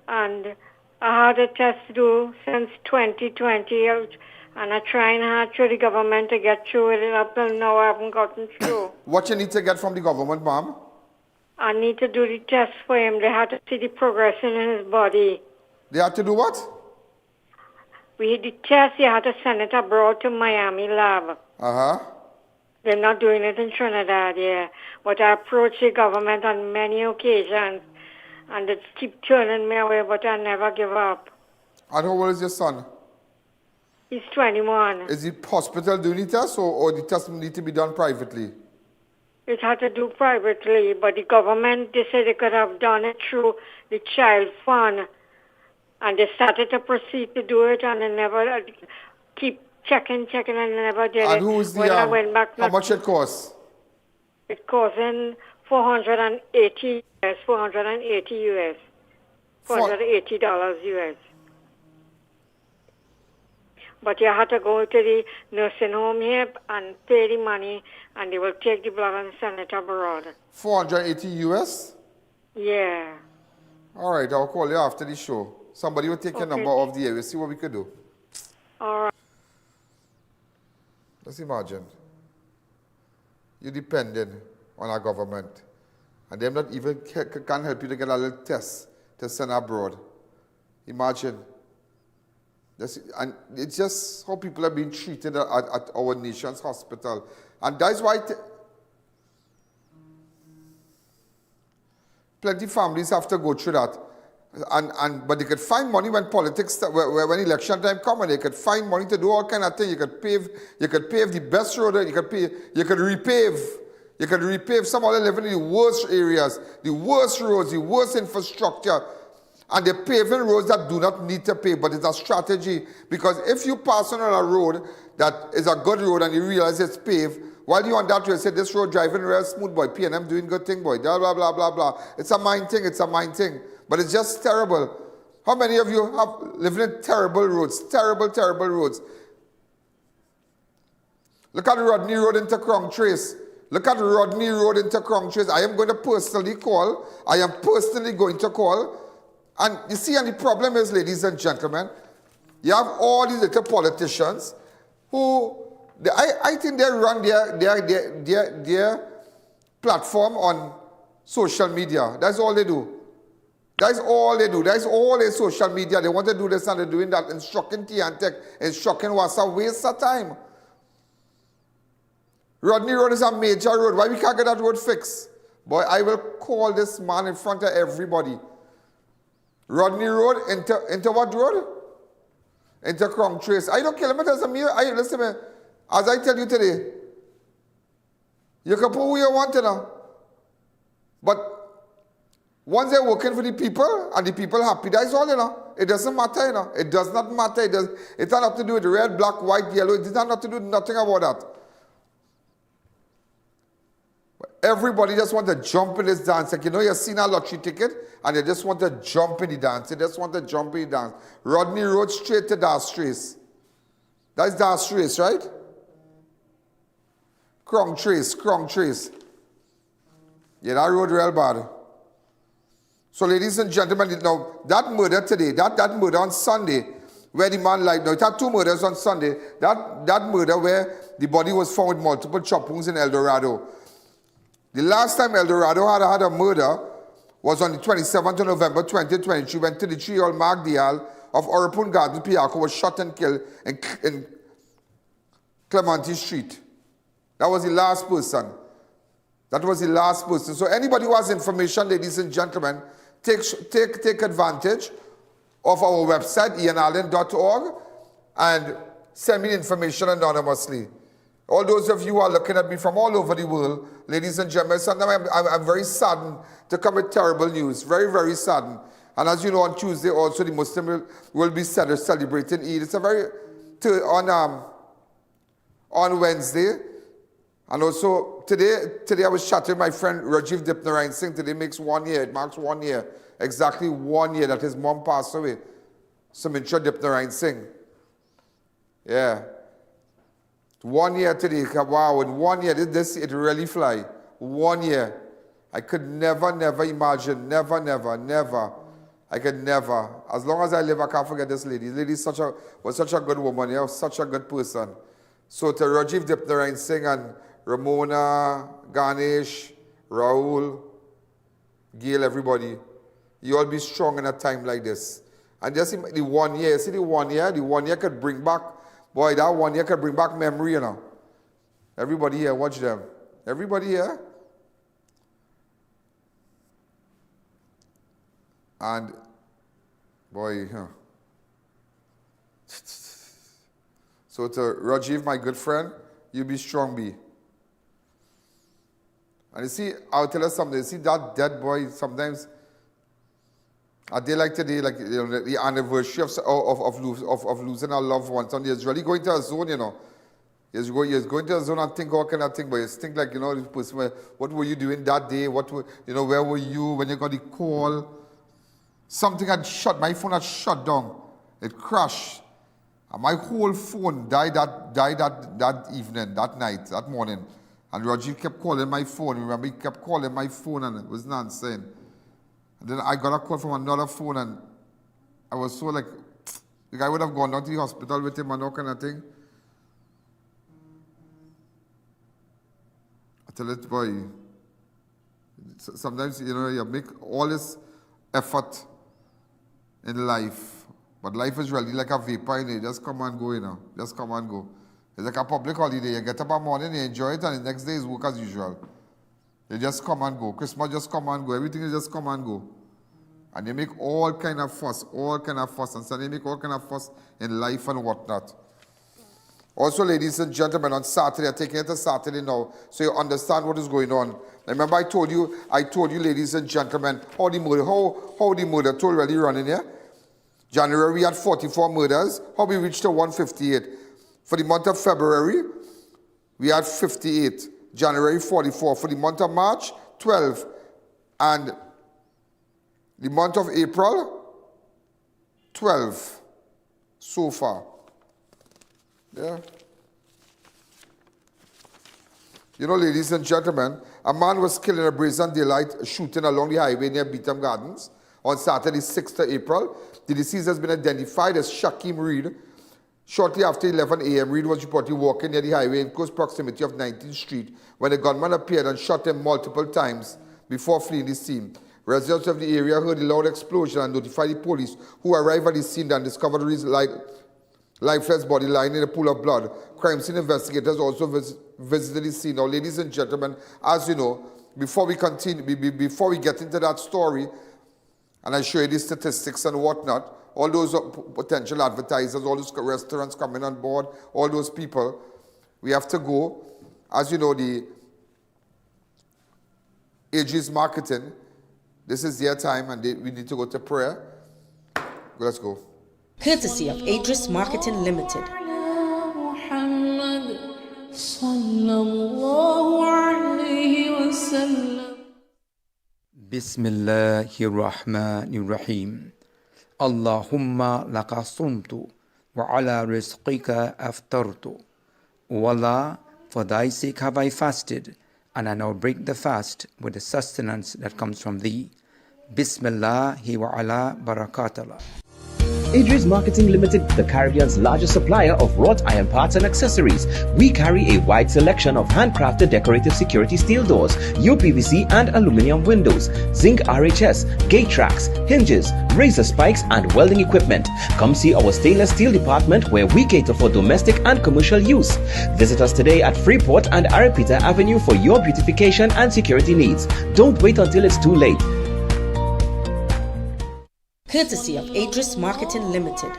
and I had a test to do since 2020, and I'm trying hard through the government to get through with it. Up till now, I haven't gotten through. What you need to get from the government, ma'am? I need to do the test for him. They had to see the progression in his body. They had to do what? The test, you had to send it abroad to Miami lab. Uh-huh. They're not doing it in Trinidad, yeah. But I approached the government on many occasions, and they keep turning me away, but I never give up. And how old is your son? He's 21. Is the hospital doing the test, or the test need to be done privately? It had to do privately, but the government, they said they could have done it through the child fund. And they started to proceed to do it, and they never keep checking, and they never did it. And who's the, I went back, how much it costs? It cost in $480 US, $480 US. But you had to go to the nursing home here and pay the money, and they will take the blood and send it abroad. 480 US? Yeah. All right, I'll call you after the show. Somebody will take your number off the air. We'll see what we could do. All right. Let's imagine. You're dependent on our government, and they're not even can't help you to get a little test to send abroad. Imagine. And it's just how people are being treated at our nation's hospital. And that's why Plenty families have to go through that. But they could find money when politics, when election time come, and they could find money to do all kind of things. You could pave the best road, you could repave some of them living in the worst areas, the worst roads, the worst infrastructure. And they're paving roads that do not need to pave, but it's a strategy. Because if you pass on a road that is a good road and you realize it's paved, while you're on that road, you say, this road driving real smooth, boy, P&M doing good thing, boy, blah, blah, blah, blah, blah. It's a mind thing, But it's just terrible. How many of you have lived in terrible roads, terrible roads? Look at Rodney Road into Crown Trace. Look at Rodney Road into Crown Trace. I am going to personally call. And you see, and the problem is, ladies and gentlemen, you have all these little politicians who, I think they run their platform on social media. That's all they do. That's all their social media. They want to do this and they're doing that, instructing T&Tech, instructing what's a waste of time. Rodney Road is a major road. Why we can't get that road fixed? Boy, I will call this man in front of everybody. Rodney Road into what road? Into Crown Trace. I don't kilometers a meal. Listen to me. As I tell you today, you can put who you want to know. But once they're working for the people and the people happy, that's all, It doesn't matter, It does not matter. It does not have to do with red, black, white, yellow. It does not have to do nothing about that. Everybody just want to jump in this dance. Like, you've seen a lottery ticket and they just want to jump in the dance. Rodney Road straight to Das Trace. That's Das Trace, right? Crown Trace. Yeah, that road real bad. So, ladies and gentlemen, now, that murder today, that murder on Sunday, where the man lied, now, it had 2 murders on Sunday. That murder where the body was found with multiple chop wounds in El Dorado. The last time El Dorado had a murder was on the 27th of November 2023 when 33-year-old Mark Dial of Beetham Gardens, Piaco, was shot and killed in Clementi Street. That was the last person. So anybody who has information, ladies and gentlemen, take advantage of our website, ianallen.org, and send me information anonymously. All those of you who are looking at me from all over the world, ladies and gentlemen, sometimes I'm very saddened to come with terrible news. Very, very saddened. And as you know, on Tuesday also the Muslim will be celebrating Eid. It's on Wednesday. And also today I was chatting with my friend Rajiv Dipnarayan Singh. Today makes 1 year. It marks 1 year. Exactly 1 year that his mom passed away. Sumintra Dipnarayan Singh. Yeah. 1 year today. Wow, in 1 year, it really fly. 1 year. I could never imagine. Never. I could never. As long as I live, I can't forget this lady. This lady was such a good woman. Yeah, such a good person. So to Rajiv Dipnarayan Singh and Ramona, Ganesh, Rahul, Gail, everybody, you all be strong in a time like this. And just the 1 year, see the 1 year could bring back, boy, that 1 year could bring back memory, Everybody here, watch them. Everybody here. And, boy, So to Rajiv, my good friend, you be strong, B. And you see, I'll tell you something. You see that dead boy, sometimes, a day like today, like the anniversary of losing our loved ones, and he's really going to a zone, He's going to a zone and think all kind of thing, but you think like, this person, what were you doing that day? Where were you when you got the call? Something had my phone had shut down. It crashed. And my whole phone died that evening, that night, that morning. And Rajiv kept calling my phone. Remember, he kept calling my phone and it was nonsense. And then I got a call from another phone and I was so like, the guy would have gone down to the hospital with him and all kind of thing. I tell it, boy, sometimes, you make all this effort in life. But life is really like a vapor, Just come and go, Just come and go. It's like a public holiday. You get up in the morning, you enjoy it, and the next day is work as usual. They just come and go. Christmas just come and go. Everything is just come and go. And they make all kind of fuss. And so they make all kind of fuss in life and whatnot. Also, ladies and gentlemen, on Saturday, I'm taking it to Saturday now, so you understand what is going on. Remember I told you, ladies and gentlemen, how the murder toll really running here. January, we had 44 murders. How we reached to 158. For the month of February, we had 58. January, 44. For the month of March, 12. And the month of April, 12 so far. Yeah. You know, ladies and gentlemen, a man was killed in a brazen daylight shooting along the highway near Beetham Gardens on Saturday, 6th of April. The deceased has been identified as Shakeem Reid. Shortly after 11 a.m., Reid was reportedly walking near the highway in close proximity of 19th Street when a gunman appeared and shot him multiple times before fleeing the scene. Residents of the area heard a loud explosion and notified the police, who arrived at the scene and discovered Reid's lifeless body lying in a pool of blood. Crime scene investigators also visited the scene. Now, ladies and gentlemen, as you know, before we get into that story, and I show you the statistics and whatnot, all those potential advertisers, all those restaurants coming on board, all those people, we have to go. As you know, the Aegis Marketing, this is their time, and we need to go to prayer. Let's go. Courtesy of Aegis Marketing Limited. Bismillahirrahmanirrahim. Allahumma laka sumtu wa ala rizqika aftartu. O Allah, for thy sake have I fasted, and I now break the fast with the sustenance that comes from thee. Bismillahi wa ala barakatallah. Idris Marketing Limited, the Caribbean's largest supplier of wrought iron parts and accessories. We carry a wide selection of handcrafted decorative security steel doors, UPVC and aluminum windows, zinc RHS, gate tracks, hinges, razor spikes and welding equipment. Come see our stainless steel department where we cater for domestic and commercial use. Visit us today at Freeport and Aripita Avenue for your beautification and security needs. Don't wait until it's too late. Courtesy of Aegis Marketing Limited.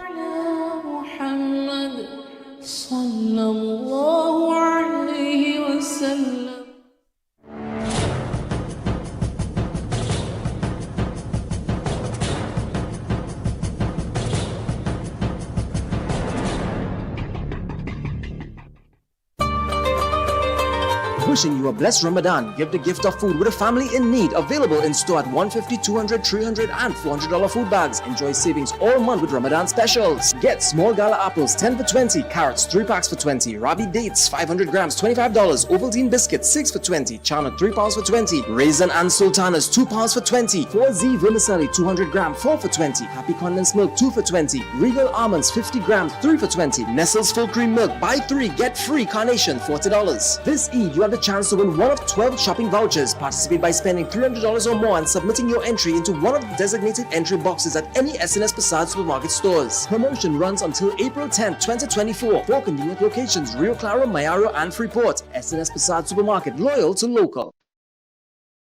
Wishing you a blessed Ramadan. Give the gift of food with a family in need. Available in store at $150, $200, $300 and $400 food bags. Enjoy savings all month with Ramadan specials. Get small gala apples 10 for 20, carrots 3 packs for 20, rabi dates 500 grams $25, Ovaltine biscuits 6 for 20, chana 3 pounds for 20, raisin and sultanas 2 pounds for 20, 4Z vermicelli 200 gram 4 for 20, happy condensed milk 2 for 20, regal almonds 50 grams 3 for 20, Nestle's full cream milk buy 3 get free carnation $40. This Eid you have the chance to win one of 12 shopping vouchers. Participate by spending $300 or more and submitting your entry into one of the designated entry boxes at any SNS Persad supermarket stores. Promotion runs until April 10, 2024. 4 convenient locations: Rio Claro, Mayaro and Freeport. SNS Persad supermarket, loyal to local.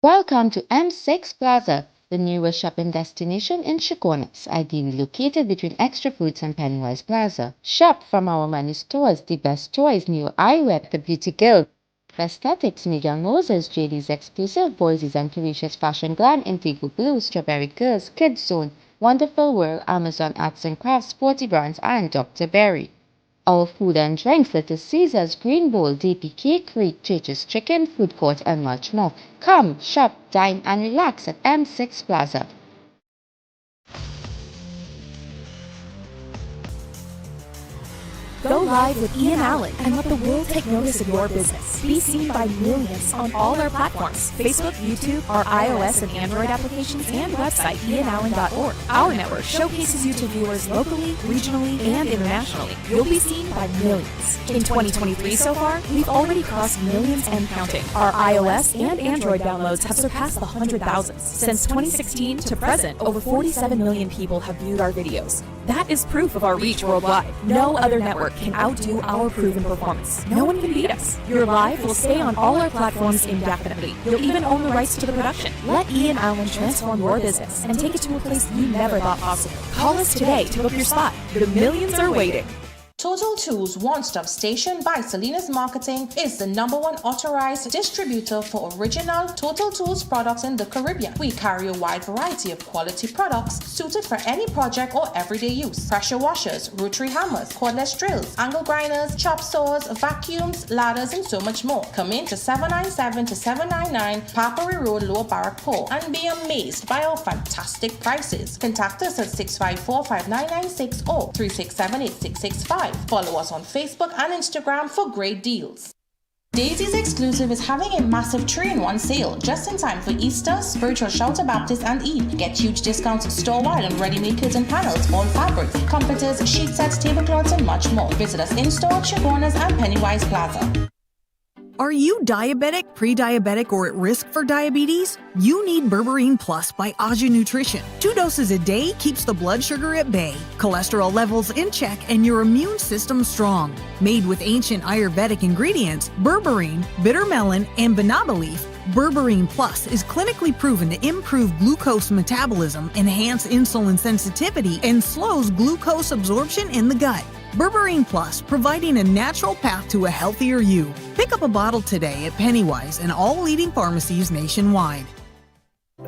Welcome to M6 Plaza, the newest shopping destination in Chaguanas, ideally located between Extra Foods and Pennywise Plaza. Shop from our many stores, the best toys, new eyewear, the Beauty Guild, Aesthetics, Miguel Moses, JD's Exclusive, Boise's and Caricia's Fashion Glam, Integral Blue, Strawberry Girls, Kids Zone, Wonderful World, Amazon Arts and Crafts, Sporty Brands, and Dr. Berry. Our food and drinks, Little Caesars, Green Bowl, DPK, Creek, Church's Chicken, Food Court, and much more. Come, shop, dine, and relax at M6 Plaza. Go live with Ian Allen and let the world take notice of your business. Be seen by millions on all our platforms: Facebook, YouTube, our iOS and Android applications, and website ianallen.org. Our network showcases you to viewers locally, regionally, and internationally. You'll be seen by millions. In 2023 so far, we've already crossed millions and counting. Our iOS and Android downloads have surpassed the 100,000. Since 2016 to present, over 47 million people have viewed our videos. That is proof of our reach worldwide. No other network can outdo our proven performance. No one can beat us. Your live will stay on all our platforms indefinitely. You'll even own the rights to the production. Let I.A.N transform your business and take it to a place you never thought possible. Call us today to book your spot. The millions are waiting. Total Tools One-Stop Station by Salinas Marketing is the #1 authorized distributor for original Total Tools products in the Caribbean. We carry a wide variety of quality products suited for any project or everyday use. Pressure washers, rotary hammers, cordless drills, angle grinders, chop saws, vacuums, ladders, and so much more. Come in to 797 to 799 Papari Road, Lower Barrackpore, and be amazed by our fantastic prices. Contact us at 654-5996 or 367-8665. Follow us on Facebook and Instagram for great deals. Daisy's Exclusive is having a massive 3-in-1 sale just in time for Easter, Spiritual Shelter Baptist, and Eid. Get huge discounts store-wide on ready-made curtain panels, all fabrics, comforters, sheet sets, tablecloths, and much more. Visit us in-store at Shagonas and Pennywise Plaza. Are you diabetic, pre-diabetic, or at risk for diabetes? You need Berberine Plus by I.A.N Nutrition. 2 doses a day keeps the blood sugar at bay, cholesterol levels in check, and your immune system strong. Made with ancient Ayurvedic ingredients, berberine, bitter melon, and banana leaf, Berberine Plus is clinically proven to improve glucose metabolism, enhance insulin sensitivity, and slows glucose absorption in the gut. Berberine Plus, providing a natural path to a healthier you. Pick up a bottle today at Pennywise and all leading pharmacies nationwide.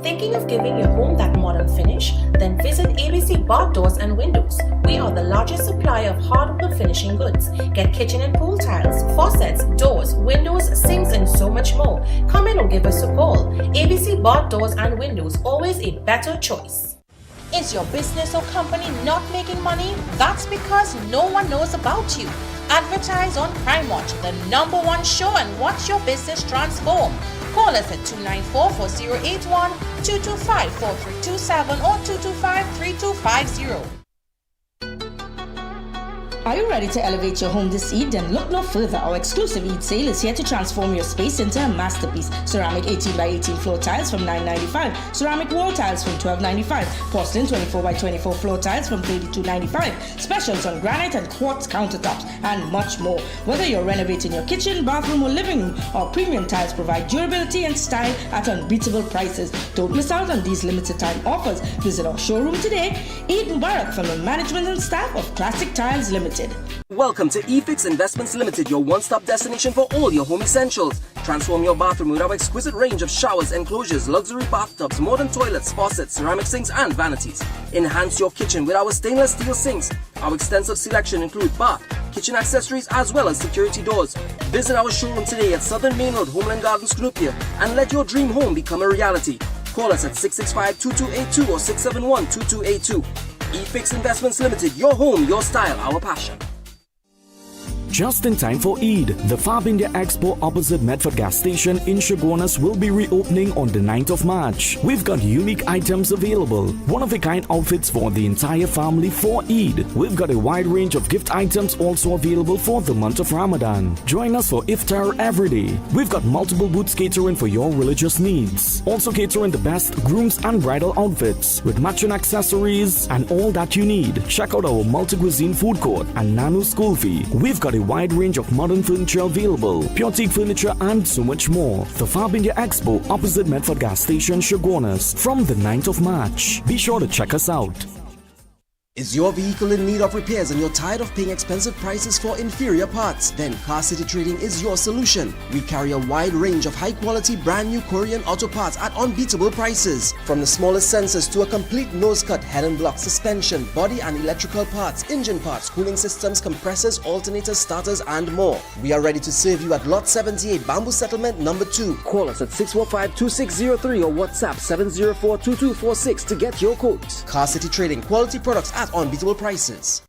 Thinking of giving your home that modern finish? Then visit ABC Bar Doors and Windows. We are the largest supplier of hardwood finishing goods. Get kitchen and pool tiles, faucets, doors, windows, sinks, and so much more. Come in or give us a call. ABC Bar Doors and Windows, always a better choice. Is your business or company not making money? That's because no one knows about you. Advertise on Prime Watch, the #1 show, and watch your business transform. Call us at 294-4081, 225-4327, or 225-3250. Are you ready to elevate your home this Eid? Then look no further. Our exclusive Eid sale is here to transform your space into a masterpiece. Ceramic 18 by 18 floor tiles from $9.95. Ceramic wall tiles from $12.95. Porcelain 24 by 24 floor tiles from $32.95. Specials on granite and quartz countertops, and much more. Whether you're renovating your kitchen, bathroom, or living room, our premium tiles provide durability and style at unbeatable prices. Don't miss out on these limited time offers. Visit our showroom today. Eid Mubarak from the management and staff of Classic Tiles Limited. Welcome to eFix Investments Limited, your one-stop destination for all your home essentials. Transform your bathroom with our exquisite range of showers, enclosures, luxury bathtubs, modern toilets, faucets, ceramic sinks, and vanities. Enhance your kitchen with our stainless steel sinks. Our extensive selection includes bath, kitchen accessories, as well as security doors. Visit our showroom today at Southern Main Road, Homeland Gardens, Cunupia, and let your dream home become a reality. Call us at 665-2282 or 671-2282. eFix Investments Limited, your home, your style, our passion. Just in time for Eid, the Fab India Expo opposite Medford gas station in Shagonas will be reopening on the 9th of March. We've got unique items available, one-of-a-kind outfits for the entire family for Eid. We've got a wide range of gift items also available for the month of Ramadan. Join us for iftar every day. We've got multiple booths catering for your religious needs. Also catering the best grooms and bridal outfits with matching accessories and all that you need. Check out our multi-cuisine food court and Nanu school fee. We've got a wide range of modern furniture available, pure teak furniture, and so much more. The Fab India Expo opposite Medford gas station, Shagonas, from the 9th of March. Be sure to check us out. Is your vehicle in need of repairs and you're tired of paying expensive prices for inferior parts? Then Car City Trading is your solution. We carry a wide range of high-quality brand-new Korean auto parts at unbeatable prices. From the smallest sensors to a complete nose cut, head and block, suspension, body and electrical parts, engine parts, cooling systems, compressors, alternators, starters, and more. We are ready to serve you at Lot 78, Bamboo Settlement number 2. Call us at 645-2603 or WhatsApp 704-2246 to get your quote. Car City Trading, quality products at unbeatable prices.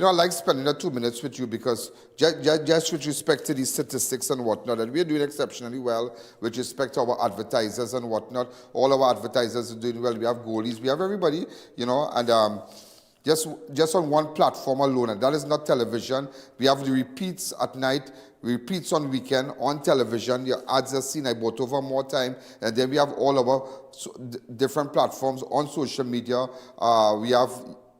I like spending the 2 minutes with you because just with respect to these statistics and whatnot, and we're doing exceptionally well with respect to our advertisers and whatnot. All our advertisers are doing well. We have goalies, we have everybody, and just on one platform alone, and that is not television. We have the repeats at night, repeats on weekend, on television. Your ads are seen. I bought over more time. And then we have all our different platforms on social media. We have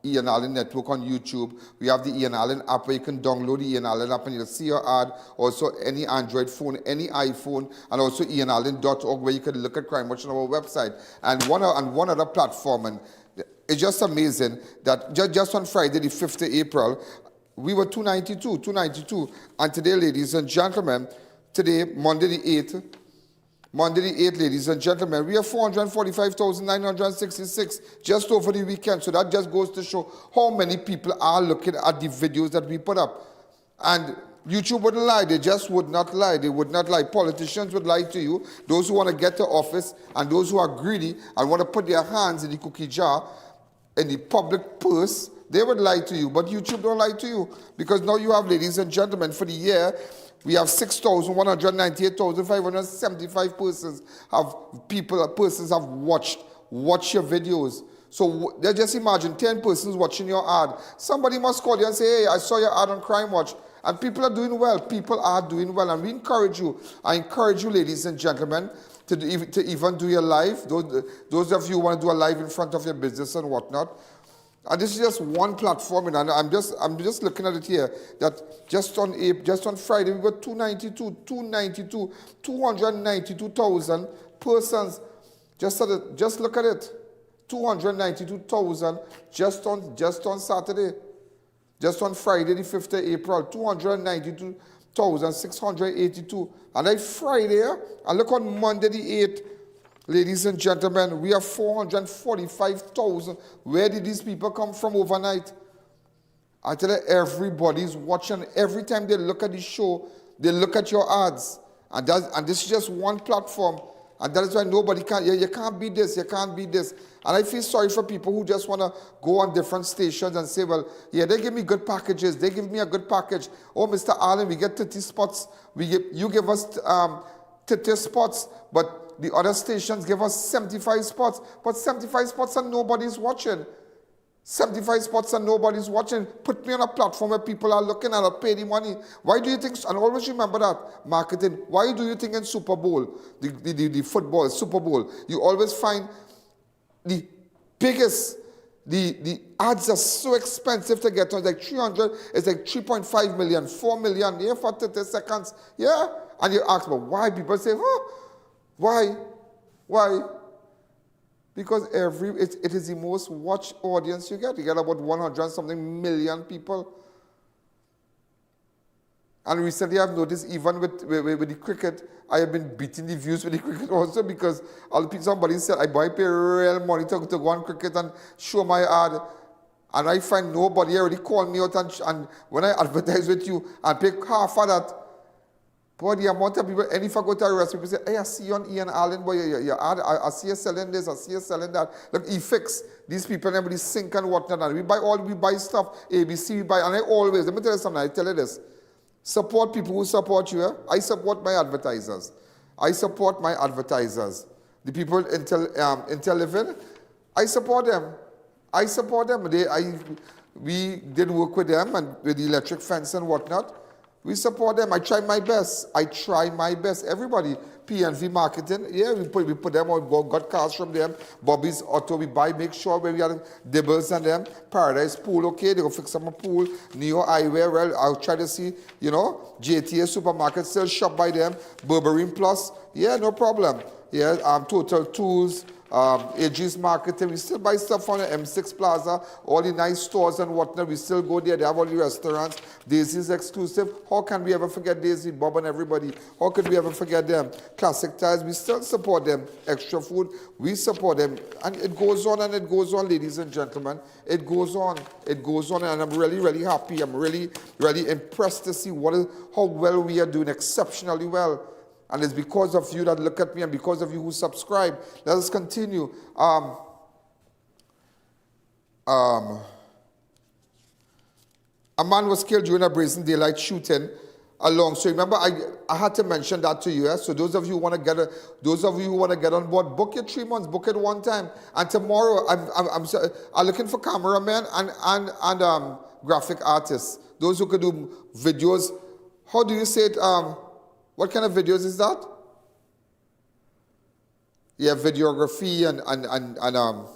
I.A.N Network on YouTube. We have the I.A.N app where you can download the I.A.N app and you'll see your ad. Also, any Android phone, any iPhone, and also IANallen.org where you can look at Crime Watch on our website. And one other platform. And it's just amazing that just on Friday, the 5th of April, we were 292. And today, ladies and gentlemen, Monday the 8th, ladies and gentlemen, we have 445,966 just over the weekend. So that just goes to show how many people are looking at the videos that we put up. And YouTube wouldn't lie. They just would not lie. They would not lie. Politicians would lie to you. Those who want to get to office and those who are greedy and want to put their hands in the cookie jar, in the public purse, they would lie to you. But YouTube don't lie to you. Because now you have, ladies and gentlemen, for the year, we have 6,198,575 persons have watched your videos. So just imagine 10 persons watching your ad. Somebody must call you and say, hey, I saw your ad on Crime Watch. And people are doing well. People are doing well. And we encourage you. I encourage you, ladies and gentlemen, to even do your live. Those of you who want to do a live in front of your business and whatnot. And this is just one platform, and I'm just looking at it here. That just on Friday we got 292,000 persons. Just look at it, 292,000 just on Saturday, just on Friday the 5th of April, 292,682. And like Friday, and look on Monday the 8th. Ladies and gentlemen, we have 445,000. Where did these people come from overnight? I tell you, everybody's watching. Every time they look at the show, they look at your ads. And this is just one platform. And that is why nobody can, you can't beat this, you can't beat this. And I feel sorry for people who just want to go on different stations and say, well, yeah, they give me good packages. They give me a good package. Oh, Mr. Allen, we get 30 spots. You give us 30 spots, but the other stations give us 75 spots, but 75 spots and nobody's watching. 75 spots and nobody's watching. Put me on a platform where people are looking and I'll pay the money. Why do you think, and always remember that, marketing, why do you think in Super Bowl, the football, Super Bowl, you always find the biggest, the ads are so expensive to get on, like 300, it's like 3.5 million, 4 million, yeah, for 30 seconds, yeah? And you ask, well, why? People say, why? Because it is the most watched audience you get. You get about 100-something million people. And recently I've noticed even with the cricket, I have been beating the views with the cricket also because somebody said, I pay real money to go on cricket and show my ad. And I find nobody already called me out and when I advertise with you and pay half of that, boy, the amount of people, and if I go to a restaurant, people say, hey, I see you on I.A.N Allen, boy, your ad, I see you selling this, I see you selling that. Look, E-Fix, these people, everybody sink and whatnot, and we buy stuff, ABC, we buy, and I always, let me tell you something, I tell you this, support people who support you, eh? I support my advertisers. The people in Living, I support them. We did work with them and with the electric fence and whatnot. We support them. I try my best. Everybody, PNV Marketing, yeah, we put them on, got cars from them. Bobby's Auto, we buy, make sure when we have Dibbles and them. Paradise Pool, okay, they go fix them a pool. Neo Eyewear, well, I'll try to see, JTA Supermarket, still shop by them. Burberry Plus, yeah, no problem. Yeah, Total Tools, AG's Marketing, we still buy stuff on the M6 Plaza, all the nice stores and whatnot, we still go there, they have all the restaurants, Daisy's exclusive, how can we ever forget Daisy, Bob and everybody, how could we ever forget them? Classic Tires, we still support them, Extra Food, we support them, and it goes on, ladies and gentlemen, it goes on, and I'm really, really happy, I'm really, really impressed to see how well we are doing, exceptionally well. And it's because of you that look at me and because of you who subscribe. Let us continue. A man was killed during a brazen daylight shooting along. So remember, I had to mention that to you. Yeah? So those of you who want to get on board, book your 3 months, book it one time. And tomorrow, I'm looking for cameramen and graphic artists. Those who could do videos. How do you say it? What kind of videos is that? Yeah, videography and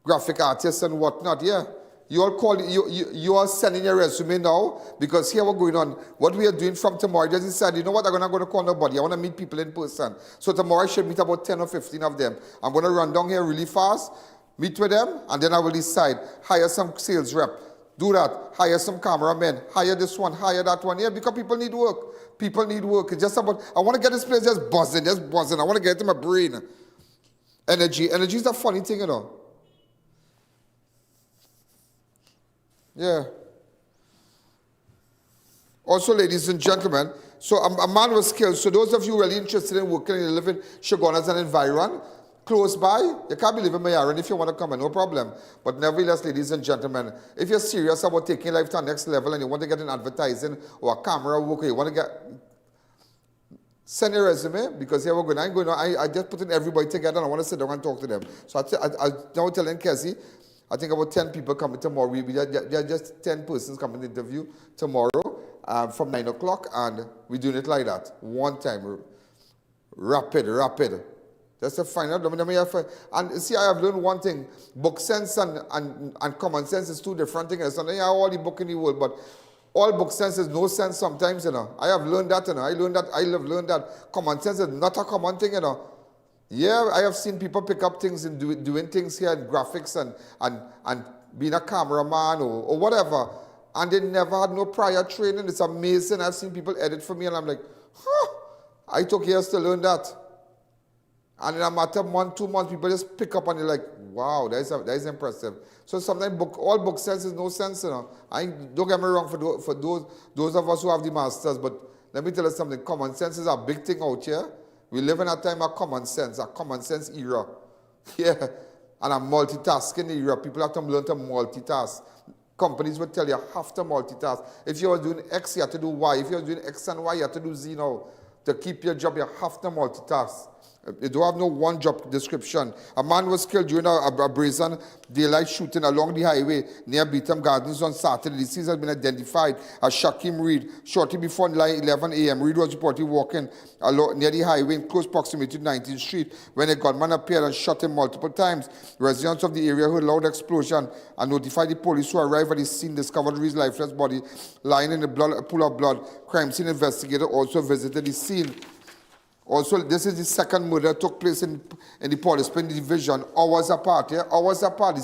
graphic artists and whatnot. Yeah. You all sending your resume now, because here what's going on. What we are doing from tomorrow, just said, you know what, I'm not going to call nobody. I want to meet people in person. So tomorrow I should meet about 10 or 15 of them. I'm going to run down here really fast, meet with them, and then I will decide. Hire some sales rep. Do that. Hire some cameramen. Hire this one. Hire that one. Yeah, because people need work. People need work. It's just about, I want to get this place just buzzing. I want to get it in my brain. Energy. Energy is a funny thing, you know. Yeah. Also, ladies and gentlemen, so a man was killed. So those of you really interested in working and living in Shogunas and environ, close by, you can't be living in I.A.N if you want to come in, no problem. But nevertheless, ladies and gentlemen, if you're serious about taking life to the next level and you want to get in advertising or a camera work, or you want to get, send your resume, because here we're going. I just put in everybody together and I want to sit down and talk to them. So I now telling Kessie, I think about 10 people coming tomorrow. There are just 10 persons coming to interview tomorrow from 9 o'clock, and we're doing it like that. One time. Rapid. Just to find out. And see, I have learned one thing. Book sense and common sense is two different things. So I have all the book in the world, but all book sense is no sense sometimes, you know. I have learned that, you know. I have learned that common sense is not a common thing, you know. Yeah, I have seen people pick up things and doing things here in graphics and being a cameraman or whatever, and they never had no prior training. It's amazing. I've seen people edit for me, and I'm like, huh, I took years to learn that. And in a matter of 1, 2 months, people just pick up and they're like, wow, that is impressive. So sometimes all book sense is no sense, you know. Don't get me wrong for those of us who have the masters, but let me tell you something. Common sense is a big thing out here. We live in a time of common sense era. Yeah, and a multitasking era. People have to learn to multitask. Companies will tell you, have to multitask. If you are doing X, you have to do Y. If you are doing X and Y, you have to do Z now. To keep your job, you have to multitask. You don't have no one job description. A man was killed during a brazen daylight shooting along the highway near Beetham Gardens on Saturday. The deceased has been identified as Shakeem Reid. Shortly before 11 a.m., Reid was reportedly walking near the highway in close proximity to 19th Street when a gunman appeared and shot him multiple times. Residents of the area heard a loud explosion and notified the police, who arrived at the scene, discovered Reid's lifeless body lying in a pool of blood. Crime scene investigator also visited the scene. Also, this is the second murder that took place in the Policeman Division, hours apart, yeah? Hours apart, the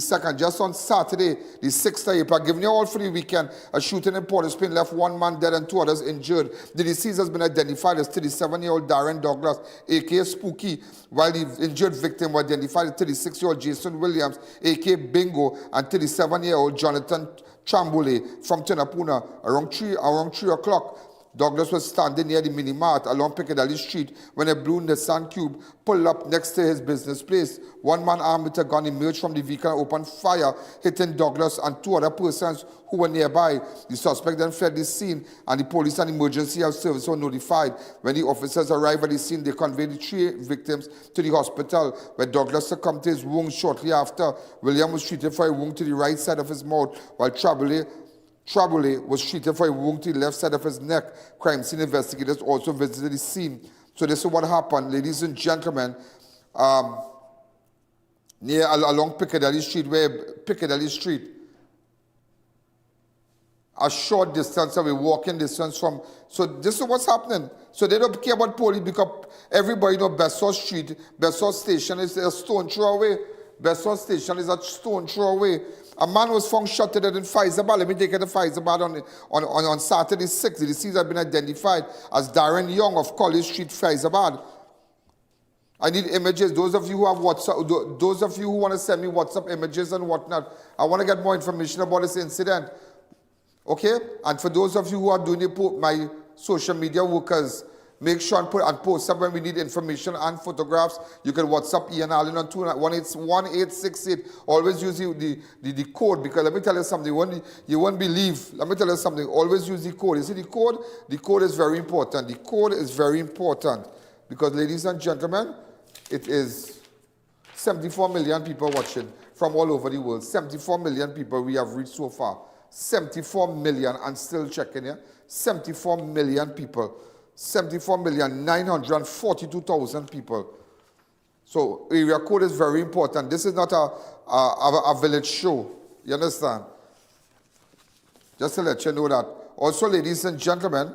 second, just on Saturday, the 6th of April, giving you all for the weekend, a shooting in Policeman left 1 man dead and 2 others injured. The deceased has been identified as 37-year-old Darren Douglas, a.k.a. Spooky, while the injured victim was identified as 36-year-old Jason Williams, a.k.a. Bingo, and 37-year-old Jonathan Chambule from Tunapuna. Around 3 o'clock, Douglas was standing near the mini-mart along Piccadilly Street when a blue Nissan Cube pulled up next to his business place. One man armed with a gun emerged from the vehicle and opened fire, hitting Douglas and 2 other persons who were nearby. The suspect then fled the scene, and the police and emergency health service were notified. When the officers arrived at the scene, they conveyed the 3 victims to the hospital, where Douglas succumbed to his wounds shortly after. William was treated for a wound to the right side of his mouth, while Chambule was treated for a wound to the left side of his neck. Crime scene investigators also visited the scene. So this is what happened, ladies and gentlemen. Along Piccadilly Street, a short distance away, walking distance from. So this is what's happening. So they don't care about police because everybody knows Besson Street, Besson Station is a stone throw away. Besson Station is a stone throw away. A man was found shot to death in Faizabad. Let me take you to Faizabad on Saturday 6th. The deceased has been identified as Darren Young of College Street, Faizabad. I need images. Those of you who have WhatsApp, those of you who want to send me WhatsApp images and whatnot, I want to get more information about this incident. Okay? And for those of you who are doing my social media workers, Make sure and post up when we need information and photographs. You can WhatsApp Ian Allen on 1868. Always use the code, because let me tell you something. You won't believe. Let me tell you something. Always use the code. You see the code? The code is very important. The code is very important because, ladies and gentlemen, it is 74 million people watching from all over the world. 74 million people we have reached so far. 74 million and still checking here. 74 million people. 74,942,000 people. So area code is very important. This is not a village show. You understand? Just to let you know that. Also, ladies and gentlemen,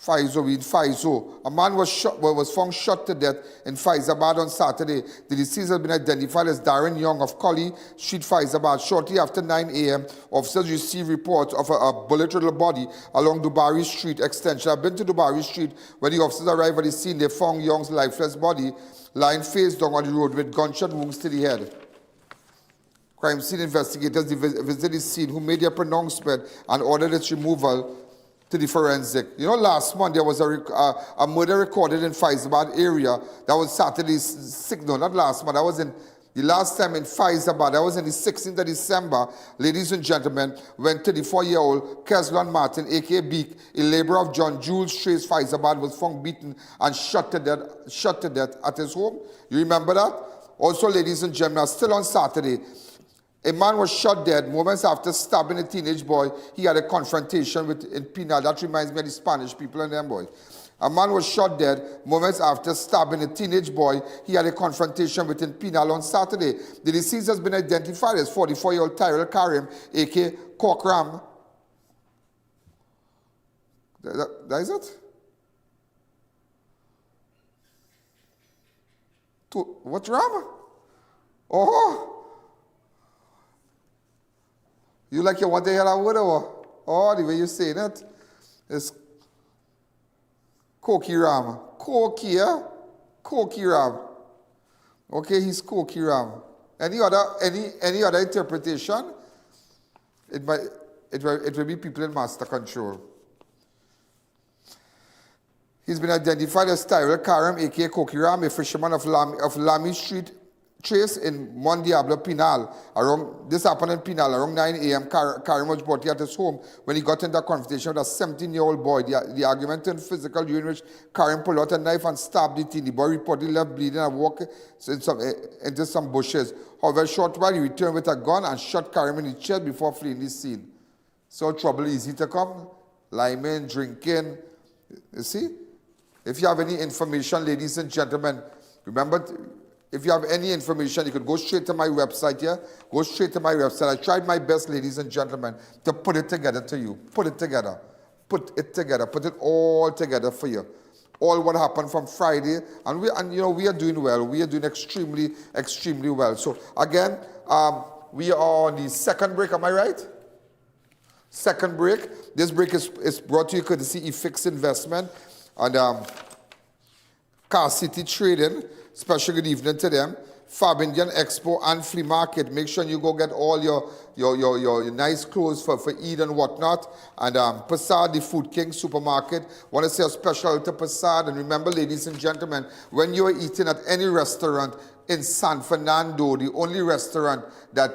Faizo. A man was found shot to death in Faizabad on Saturday. The deceased has been identified as Darren Young of Collie Street, Faizabad. Shortly after 9 a.m., officers received reports of a bullet-riddled body along Dubarry Street extension. I've been to Dubarry Street. When the officers arrived at the scene, they found Young's lifeless body lying face down on the road with gunshot wounds to the head. Crime scene investigators visited the scene, who made their pronouncement and ordered its removal to the forensic. You know, last month there was a murder recorded in Faizabad area. That was Saturday's signal, not last month. That was in the last time in Faizabad. That was in the 16th of December, ladies and gentlemen, when 34-year-old Keslon Martin, a.k.a. Beak, a laborer of John Jules Trace, Faizabad, was found beaten and shot to death at his home. You remember that? Also, ladies and gentlemen, still on Saturday, a man was shot dead moments after stabbing a teenage boy. He had a confrontation in Pinal. That reminds me of the Spanish people and them boys. A man was shot dead moments after stabbing a teenage boy. He had a confrontation within Pinal on Saturday. The deceased has been identified as 44-year-old Tyrell Karim, a.k.a. Kokram. That is it? What ram? Oh! You like you want to hear that word, or? Oh, the way you're saying it. It's Koki Ram. Koki, yeah? Koki Ram. Okay, he's Koki Ram. Any other interpretation? It will be people in master control. He's been identified as Tyrell Karam, a.k.a. Koki Ram, a fisherman of Lamy Street, Trace in Mon Diablo, Pinal. This happened in Pinal around 9 a.m. Karim was brought here at his home when he got into a confrontation with a 17-year-old boy. The argument turned physical, during which Karim pulled out a knife and stabbed the teen. The boy reportedly left bleeding and walked into some bushes. However, a short while he returned with a gun and shot Karim in the chest before fleeing the scene. So trouble easy to come. Liming, drinking. You see? If you have any information, ladies and gentlemen, remember, if you have any information, you could go straight to my website here. Go straight to my website. I tried my best, ladies and gentlemen, to put it together to you. Put it together. Put it together. Put it all together for you. All what happened from Friday. And we are doing well. We are doing extremely, extremely well. So again, we are on the second break. Am I right? Second break. This break is brought to you courtesy eFix Investment and Car City Trading. Special good evening to them. Fab Indian Expo and Flea Market. Make sure you go get all your nice clothes for Eid and whatnot. And Persad, the Food King Supermarket. Want to say a special to Persad. And remember, ladies and gentlemen, when you are eating at any restaurant in San Fernando, the only restaurant that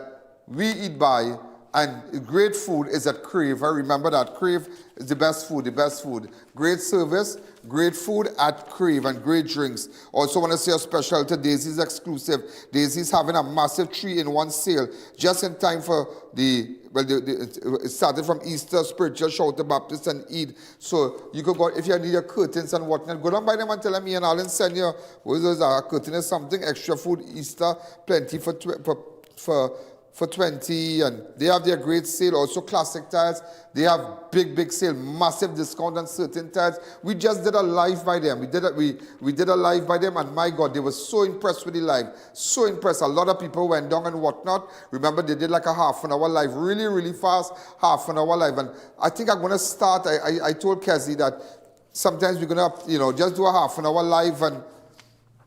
we eat by, and great food is at Crave. I remember that. Crave is the best food, Great service, great food at Crave, and great drinks. Also want to say a special to Daisy's Exclusive. Daisy's having a massive 3-in-1 sale just in time for it started from Easter, spiritual shout to Baptist and Eid. So you could go, if you need your curtains and whatnot, go down by them and tell them, Ian Allen send you, a curtain is something, extra food, Easter, plenty for 20, and they have their great sale. Also classic tiles, they have big sale, massive discount on certain tiles. We just did a live by them. We did a live by them, and my God, they were so impressed with the live, so impressed. A lot of people went down and whatnot. Remember, they did like a half-an-hour live, really fast, half-an-hour live. And I think I'm gonna start. I told Kezzy that sometimes we're gonna just do a half-an-hour live and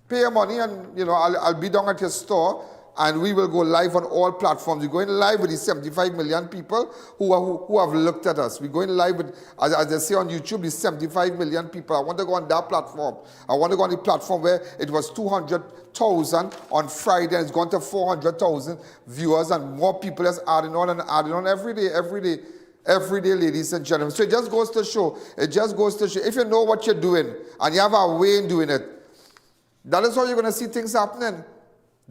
pay your money, and I'll be down at your store. and we will go live on all platforms. We're going live with the 75 million people who have looked at us. We're going live with, as they say on YouTube, the 75 million people. I want to go on that platform. I want to go on the platform where it was 200,000 on Friday, and it's gone to 400,000 viewers, and more people is adding on every day, ladies and gentlemen. So it just goes to show, if you know what you're doing, and you have a way in doing it, that is how you're going to see things happening.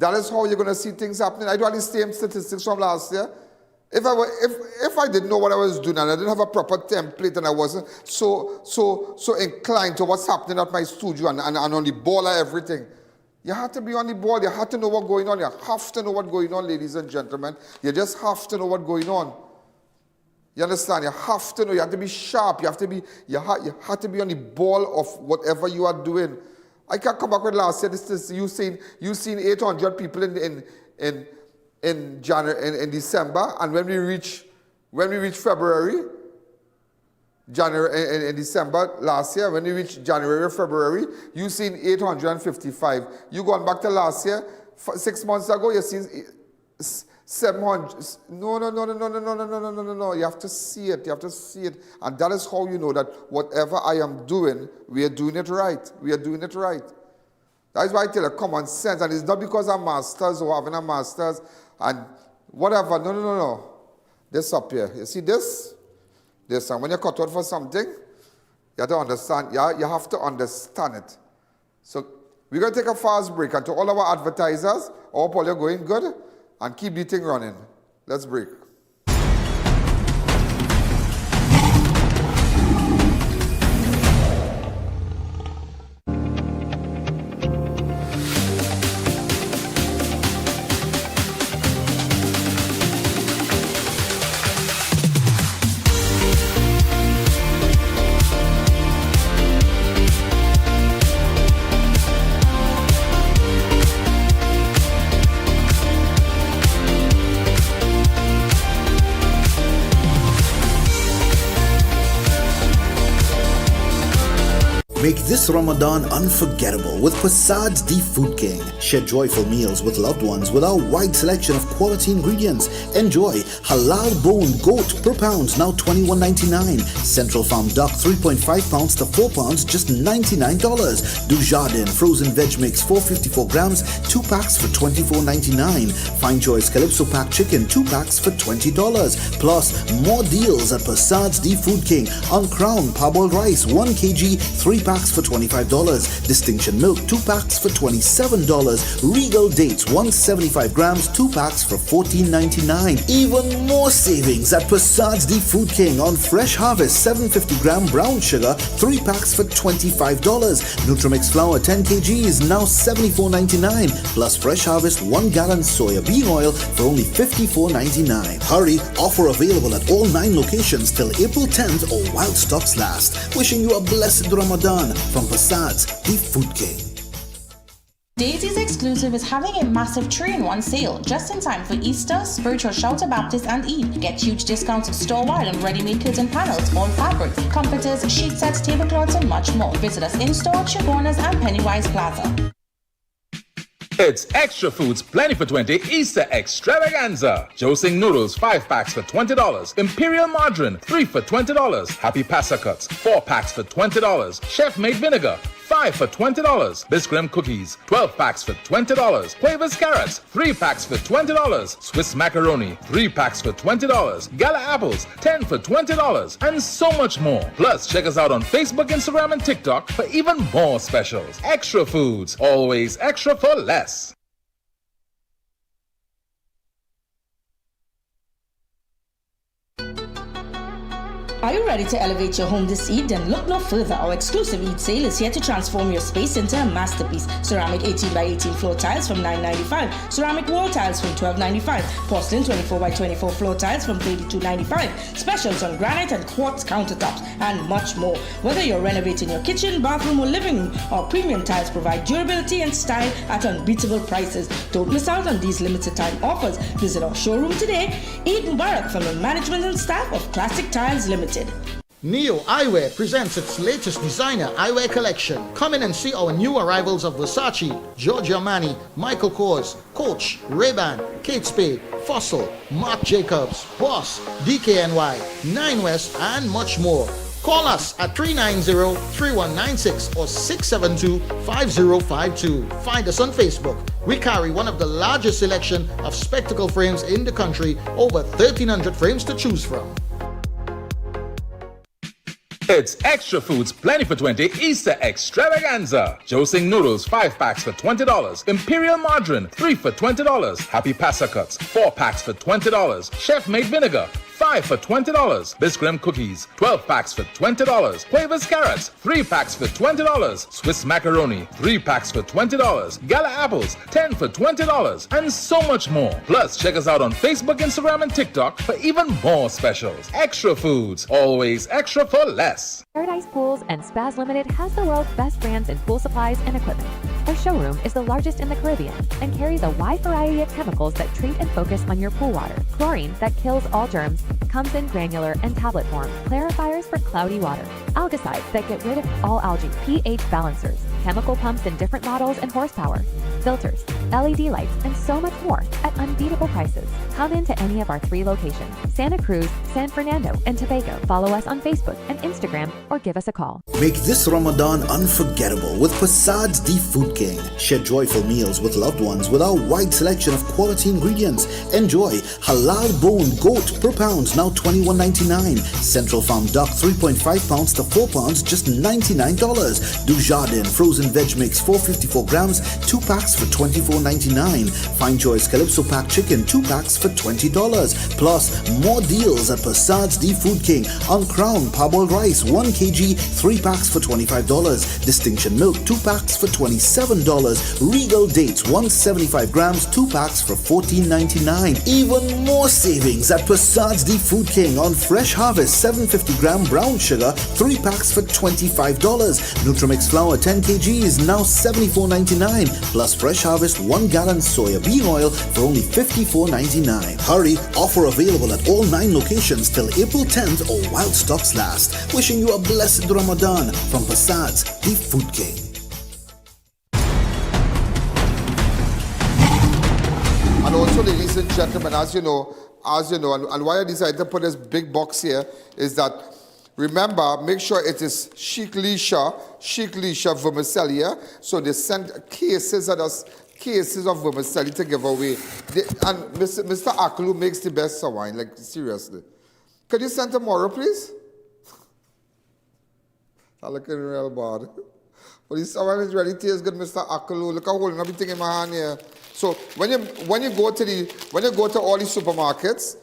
I do have the same statistics from last year. If I didn't know what I was doing and I didn't have a proper template and I wasn't so inclined to what's happening at my studio and on the ball and everything, you have to be on the ball. You have to know what's going on. You have to know what's going on, ladies and gentlemen. You just have to know what's going on. You understand? You have to know. You have to be sharp. You have to be on the ball of whatever you are doing. I can't come back with last year. You seen 800 people in January, in December, and when we reach February, January in December last year, when we reach January, February, you seen 855. You going back to last year, 6 months ago, you seen 700. No. You have to see it. And that is how you know that whatever I am doing, we are doing it right. That is why I tell you, common sense. And it's not because I'm masters or having a master's and whatever. No. This up here. You see this? And when you're cut out for something, you have to understand. You have to understand it. So we're going to take a fast break. And to all our advertisers, I hope all you're going good. And keep the thing running. Let's break. Make this Ramadan unforgettable with Persad's The Food King. Share joyful meals with loved ones with our wide selection of quality ingredients. Enjoy halal bone goat per pound, now $21.99. Central Farm duck 3.5 pounds to 4 pounds, just $99. Du Jardin frozen veg mix 454 grams, 2 packs for $24.99. Fine Choice Calypso pack chicken, 2 packs for $20. Plus more deals at Persad's The Food King on Crown parboiled rice 1 kg, 3 packs for $25. Distinction milk 2 packs for $27. Regal dates 175 grams, 2 packs for $14.99. Even more savings at Persad's The Food King on Fresh Harvest 750 gram brown sugar, 3 packs for $25. Nutrimix flour 10 kg is now $74.99. Plus Fresh Harvest 1 gallon soya bean oil for only $54.99. Hurry, offer available at all 9 locations till April 10th or while stocks last. Wishing you a blessed Ramadan from Persad's The Food King. Daisy's Exclusive is having a massive 3-in-1 sale just in time for Easter, Spiritual Shelter Baptist and Eid. Get huge discounts store-wide on ready-made curtain panels, all fabrics, comforters, sheet sets, tablecloths and much more. Visit us in-store at Chagonas and Pennywise Plaza. It's Extra Foods Plenty for 20 Easter Extravaganza. Josing noodles 5 packs for $20. Imperial margarine 3 for $20. Happy Pasta cuts 4 packs for $20. Chef made vinegar 5 for $20. Biscuit cookies 12 packs for $20. Quavers carrots 3 packs for $20. Swiss macaroni 3 packs for $20. Gala apples 10 for $20. And so much more. Plus check us out on Facebook, Instagram and TikTok for even more specials. Extra Foods, always extra for less. Are you ready to elevate your home this Eid? Then look no further. Our exclusive Eid sale is here to transform your space into a masterpiece. Ceramic 18 by 18 floor tiles from $9.95. Ceramic wall tiles from $12.95. Porcelain 24 by 24 floor tiles from $32.95. Specials on granite and quartz countertops and much more. Whether you're renovating your kitchen, bathroom or living room, our premium tiles provide durability and style at unbeatable prices. Don't miss out on these limited time offers. Visit our showroom today. Eid Mubarak from the management and staff of Classic Tiles Limited. Neo Eyewear presents its latest designer eyewear collection. Come in and see our new arrivals of Versace, Giorgio Armani, Michael Kors, Coach, Ray-Ban, Kate Spade, Fossil, Marc Jacobs, Boss, DKNY, Nine West, and much more. Call us at 390-3196 or 672-5052. Find us on Facebook. We carry one of the largest selection of spectacle frames in the country, over 1,300 frames to choose from. It's Extra Foods Plenty for 20 Easter Extravaganza. Josing noodles 5 packs for $20. Imperial margarine 3 for $20. Happy Pasa cuts 4 packs for $20. Chef made vinegar 5 for $20. Biscuit cookies 12 packs for $20. Quavers carrots 3 packs for $20. Swiss macaroni 3 packs for $20. Gala apples 10 for $20, and so much more. Plus, check us out on Facebook, Instagram, and TikTok for even more specials. Extra Foods, always extra for less. Paradise Pools and Spas Limited has the world's best brands in pool supplies and equipment. Our showroom is the largest in the Caribbean and carries a wide variety of chemicals that treat and focus on your pool water. Chlorine that kills all germs comes in granular and tablet form, clarifiers for cloudy water, algicides that get rid of all algae, pH balancers, chemical pumps in different models and horsepower, filters, LED lights, and so much more at unbeatable prices. Come into any of our 3 locations, Santa Cruz, San Fernando, and Tobago. Follow us on Facebook and Instagram or give us a call. Make this Ramadan unforgettable with Persad's The Food King. Share joyful meals with loved ones with our wide selection of quality ingredients. Enjoy halal boned goat per pound, now $21.99. Central Farm duck 3.5 pounds to 4 pounds, just $99. Dujardin frozen veg mix 454 grams, 2 packs for $24.99. Fine Choice Calypso pack chicken 2 packs for $20. Plus more deals at Persad's The Food King on Crown parboiled rice 1 kg 3 packs for $25. Distinction milk 2 packs for $27. Regal dates 175 grams 2 packs for $14.99. Even more savings at Persad's The Food King on Fresh Harvest 750 gram brown sugar 3 packs for $25. Nutrimix flour 10 kg is now $74.99. Plus Fresh Harvest 1 gallon soya bean oil for only $54.99. Hurry, offer available at all 9 locations till April 10th or while stocks last. Wishing you a blessed Ramadan from Persad's The Food King. And also, ladies and gentlemen, as you know, and why I decided to put this big box here is that, remember, make sure it is Chic Leisha vermicelli. So they sent cases of vermicelli to give away. And Mr. Aklu makes the best wine, like seriously. Could you send tomorrow, please? I'm looking real bad. But this wine is really tastes good, Mr. Aklu. Look how holding everything in my hand here. So when you go to all these supermarkets,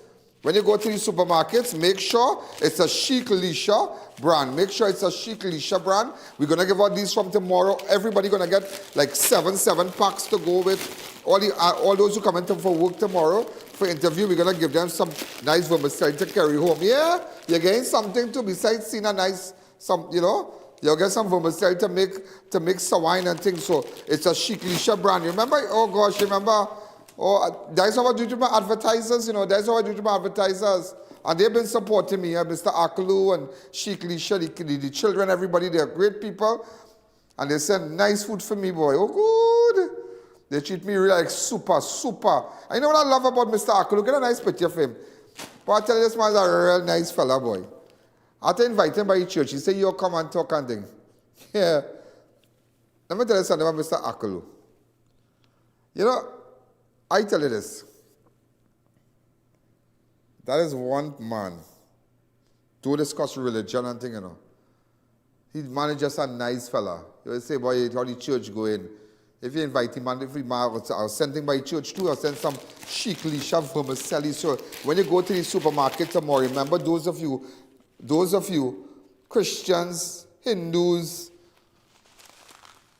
make sure it's a Chic Leisha brand. Make sure it's a Chic Leisha brand. We're gonna give out these from tomorrow. Everybody gonna get like seven packs to go with. All those who come in for work tomorrow for interview, we're gonna give them some nice vermicelli to carry home. Yeah, you're getting something to besides seeing a nice you'll get some vermicelli to make wine and things. So it's a Chic Leisha brand. Remember? Oh gosh, remember? Oh, that's how I do to my advertisers, And they've been supporting me, Mr. Aklu and Chic Leisha, the children, everybody, they're great people. And they send nice food for me, boy. Oh, good. They treat me really like super. And you know what I love about Mr. Aklu? Look at a nice picture of him. But I tell you, this man's a real nice fella, boy. I had to invite him by the church. He said, you come and talk and thing. Yeah. Let me tell you something about Mr. Aklu. I tell you this. That is one man. To discuss religion and thing, He man is just a nice fella. You will say, boy, how the church going? If you invite him, I'll send him by church too. I'll send some Chic Leisha vermicelli. So when you go to the supermarket tomorrow, remember those of you, Christians, Hindus,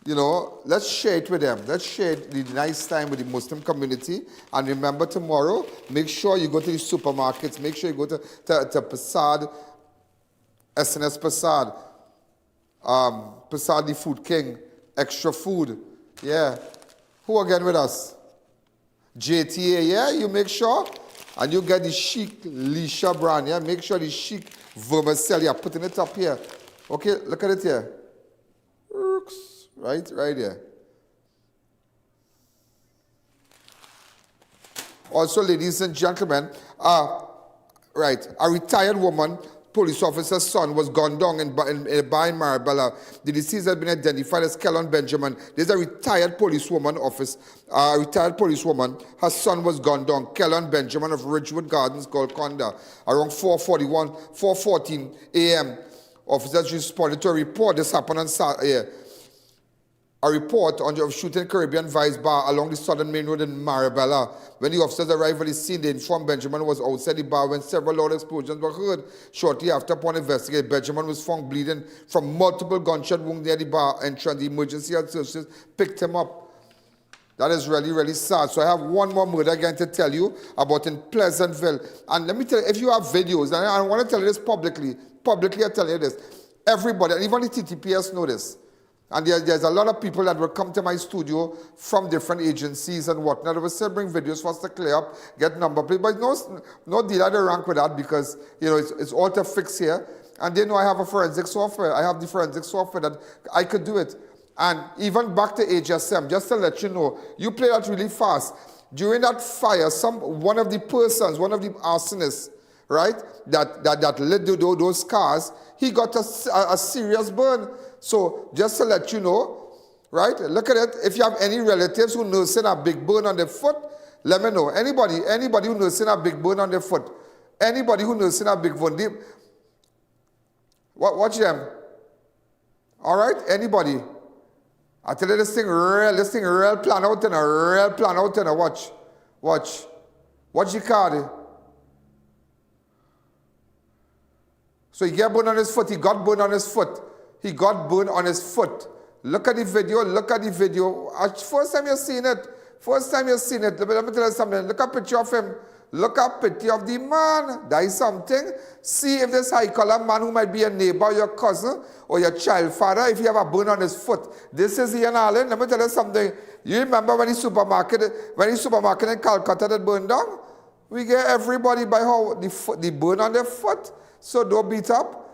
let's share it with them. Let's share the nice time with the Muslim community. And remember tomorrow, make sure you go to the supermarkets. Make sure you go to Persad, SNS Persad, Persad the Food King, Extra Food. Yeah. Who again with us? JTA, yeah? You make sure. And you get the Chic Leisha brand, yeah? Make sure the Chic vermicelli. I'm putting it up here. Okay, look at it here. Right here. Also, ladies and gentlemen, a retired woman, police officer's son, was gunned down in a bar in Marabella. The deceased has been identified as Kellon Benjamin. There's a retired policewoman. Her son was gunned down. Kellon Benjamin of Ridgewood Gardens, Golconda, around 4:14 a.m. Officers responded to a report. This happened on Saturday. A report on the shooting Caribbean Vice bar along the southern main road in Marabella. When the officers arrived at the scene, they informed Benjamin was outside the bar when several loud explosions were heard. Shortly after, upon investigation, Benjamin was found bleeding from multiple gunshot wounds near the bar entrance. The emergency health services picked him up. That is really, really sad. So I have one more murder again to tell you about in Pleasantville. And let me tell you, if you have videos, and I want to tell you this publicly I tell you this, everybody, and even the TTPS know this, and there's a lot of people that will come to my studio from different agencies and whatnot. They will still bring videos for us to clear up, get number plate. But no deal at the rank with that because, it's all to fix here. And they know I have a forensic software. I have the forensic software that I could do it. And even back to HSM, just to let you know, you play that really fast. During that fire, one of the arsonists, right, that lit those cars, he got a serious burn. So just to let you know, right, look at it. If you have any relatives who nursing a big burn on their foot, let me know. Anybody who nursing a big burn on their foot, anybody who nursing a big burn, watch them. All right, anybody. I tell you this thing real plan out and watch. Watch the card. So he got burned on his foot. He got burned on his foot. Look at the video. First time you've seen it. Let me tell you something. Look at a picture of him. Look at a picture of the man. That is something. See if this high-collar man who might be a neighbor, your cousin, or your child father, if you have a burn on his foot. This is Ian Allen. Let me tell you something. You remember when the supermarket in Calcutta that burned down? We get everybody by how the burn on their foot. So don't beat up.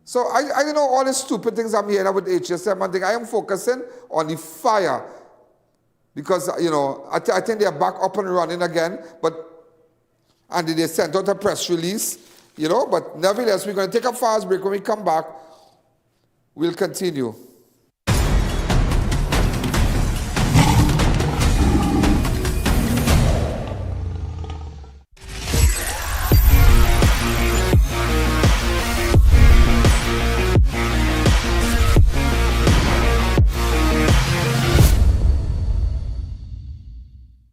So I know all these stupid things I'm hearing with HSM and thing. I am focusing on the fire. Because, I think they are back up and running again. And they sent out a press release, But nevertheless, we're going to take a fast break. When we come back, we'll continue.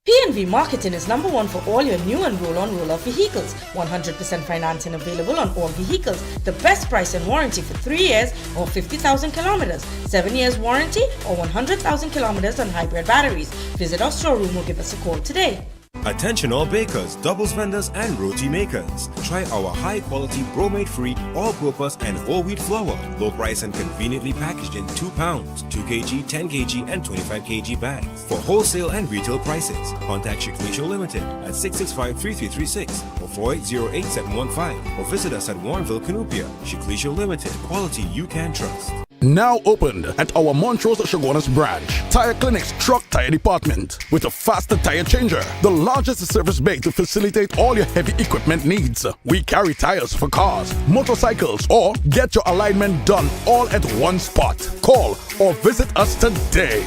PNV Marketing is number one for all your new and roll-on roll-off vehicles. 100% financing available on all vehicles. The best price and warranty for 3 years or 50,000 kilometers. 7 years warranty or 100,000 kilometers on hybrid batteries. Visit our showroom or give us a call today. Attention all bakers, doubles vendors and roti makers. Try our high quality bromate-free, all-purpose and whole wheat flour. Low price and conveniently packaged in 2 pounds, 2 kg, 10 kg and 25 kg bags. For wholesale and retail prices, contact Shakeem Limited at 665-3336 or 4808-715 or visit us at Warrenville, Cunupia. Shakeem Limited, quality you can trust. Now opened at our Montrose Chaguanas branch, Tire Clinic's truck tire department with a faster tire changer, the largest service bay to facilitate all your heavy equipment needs. We carry tires for cars, motorcycles, or get your alignment done all at one spot. Call or visit us today.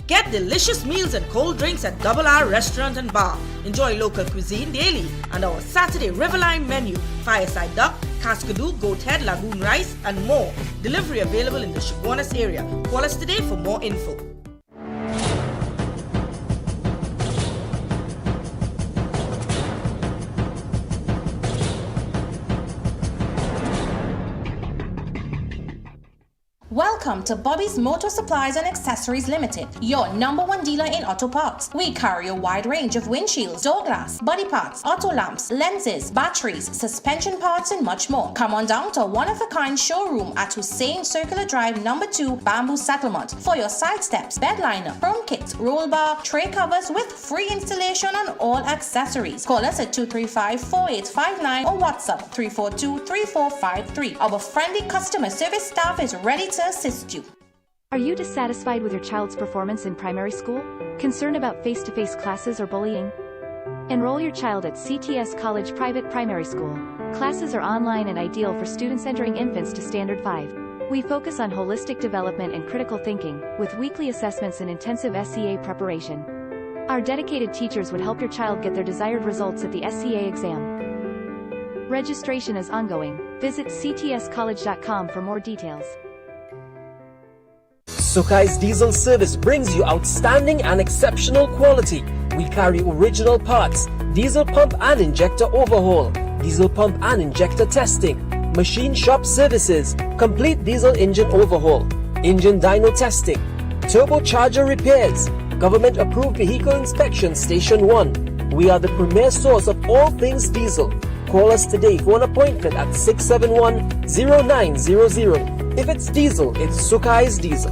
Get delicious meals and cold drinks at Double R Restaurant and Bar. Enjoy local cuisine daily and our Saturday Riverline menu, fireside duck, cascadoo, goat head, lagoon rice, and more. Delivery available in the Chaguanas area. Call us today for more info. Welcome Welcome to Bobby's Motor Supplies and Accessories Limited, your #1 dealer in auto parts. We carry a wide range of windshields, door glass, body parts, auto lamps, lenses, batteries, suspension parts, and much more. Come on down to a one-of-a-kind showroom at Hussein Circular Drive, number 2, Bamboo Settlement, for your side steps, bed liner, chrome kits, roll bar, tray covers with free installation on all accessories. Call us at 235-4859 or WhatsApp 342-3453. Our friendly customer service staff is ready to assist you. Are you dissatisfied with your child's performance in primary school? Concerned about face-to-face classes or bullying? Enroll your child at CTS College Private Primary School. Classes are online and ideal for students entering infants to Standard 5. We focus on holistic development and critical thinking, with weekly assessments and intensive SEA preparation. Our dedicated teachers would help your child get their desired results at the SEA exam. Registration is ongoing. Visit ctscollege.com for more details. Sukai's Diesel Service brings you outstanding and exceptional quality. We carry original parts, diesel pump and injector overhaul, diesel pump and injector testing, machine shop services, complete diesel engine overhaul, engine dyno testing, turbocharger repairs, government approved vehicle inspection station 1. We are the premier source of all things diesel. Call us today for an appointment at 671-0900. If it's diesel, it's Sukai's Diesel.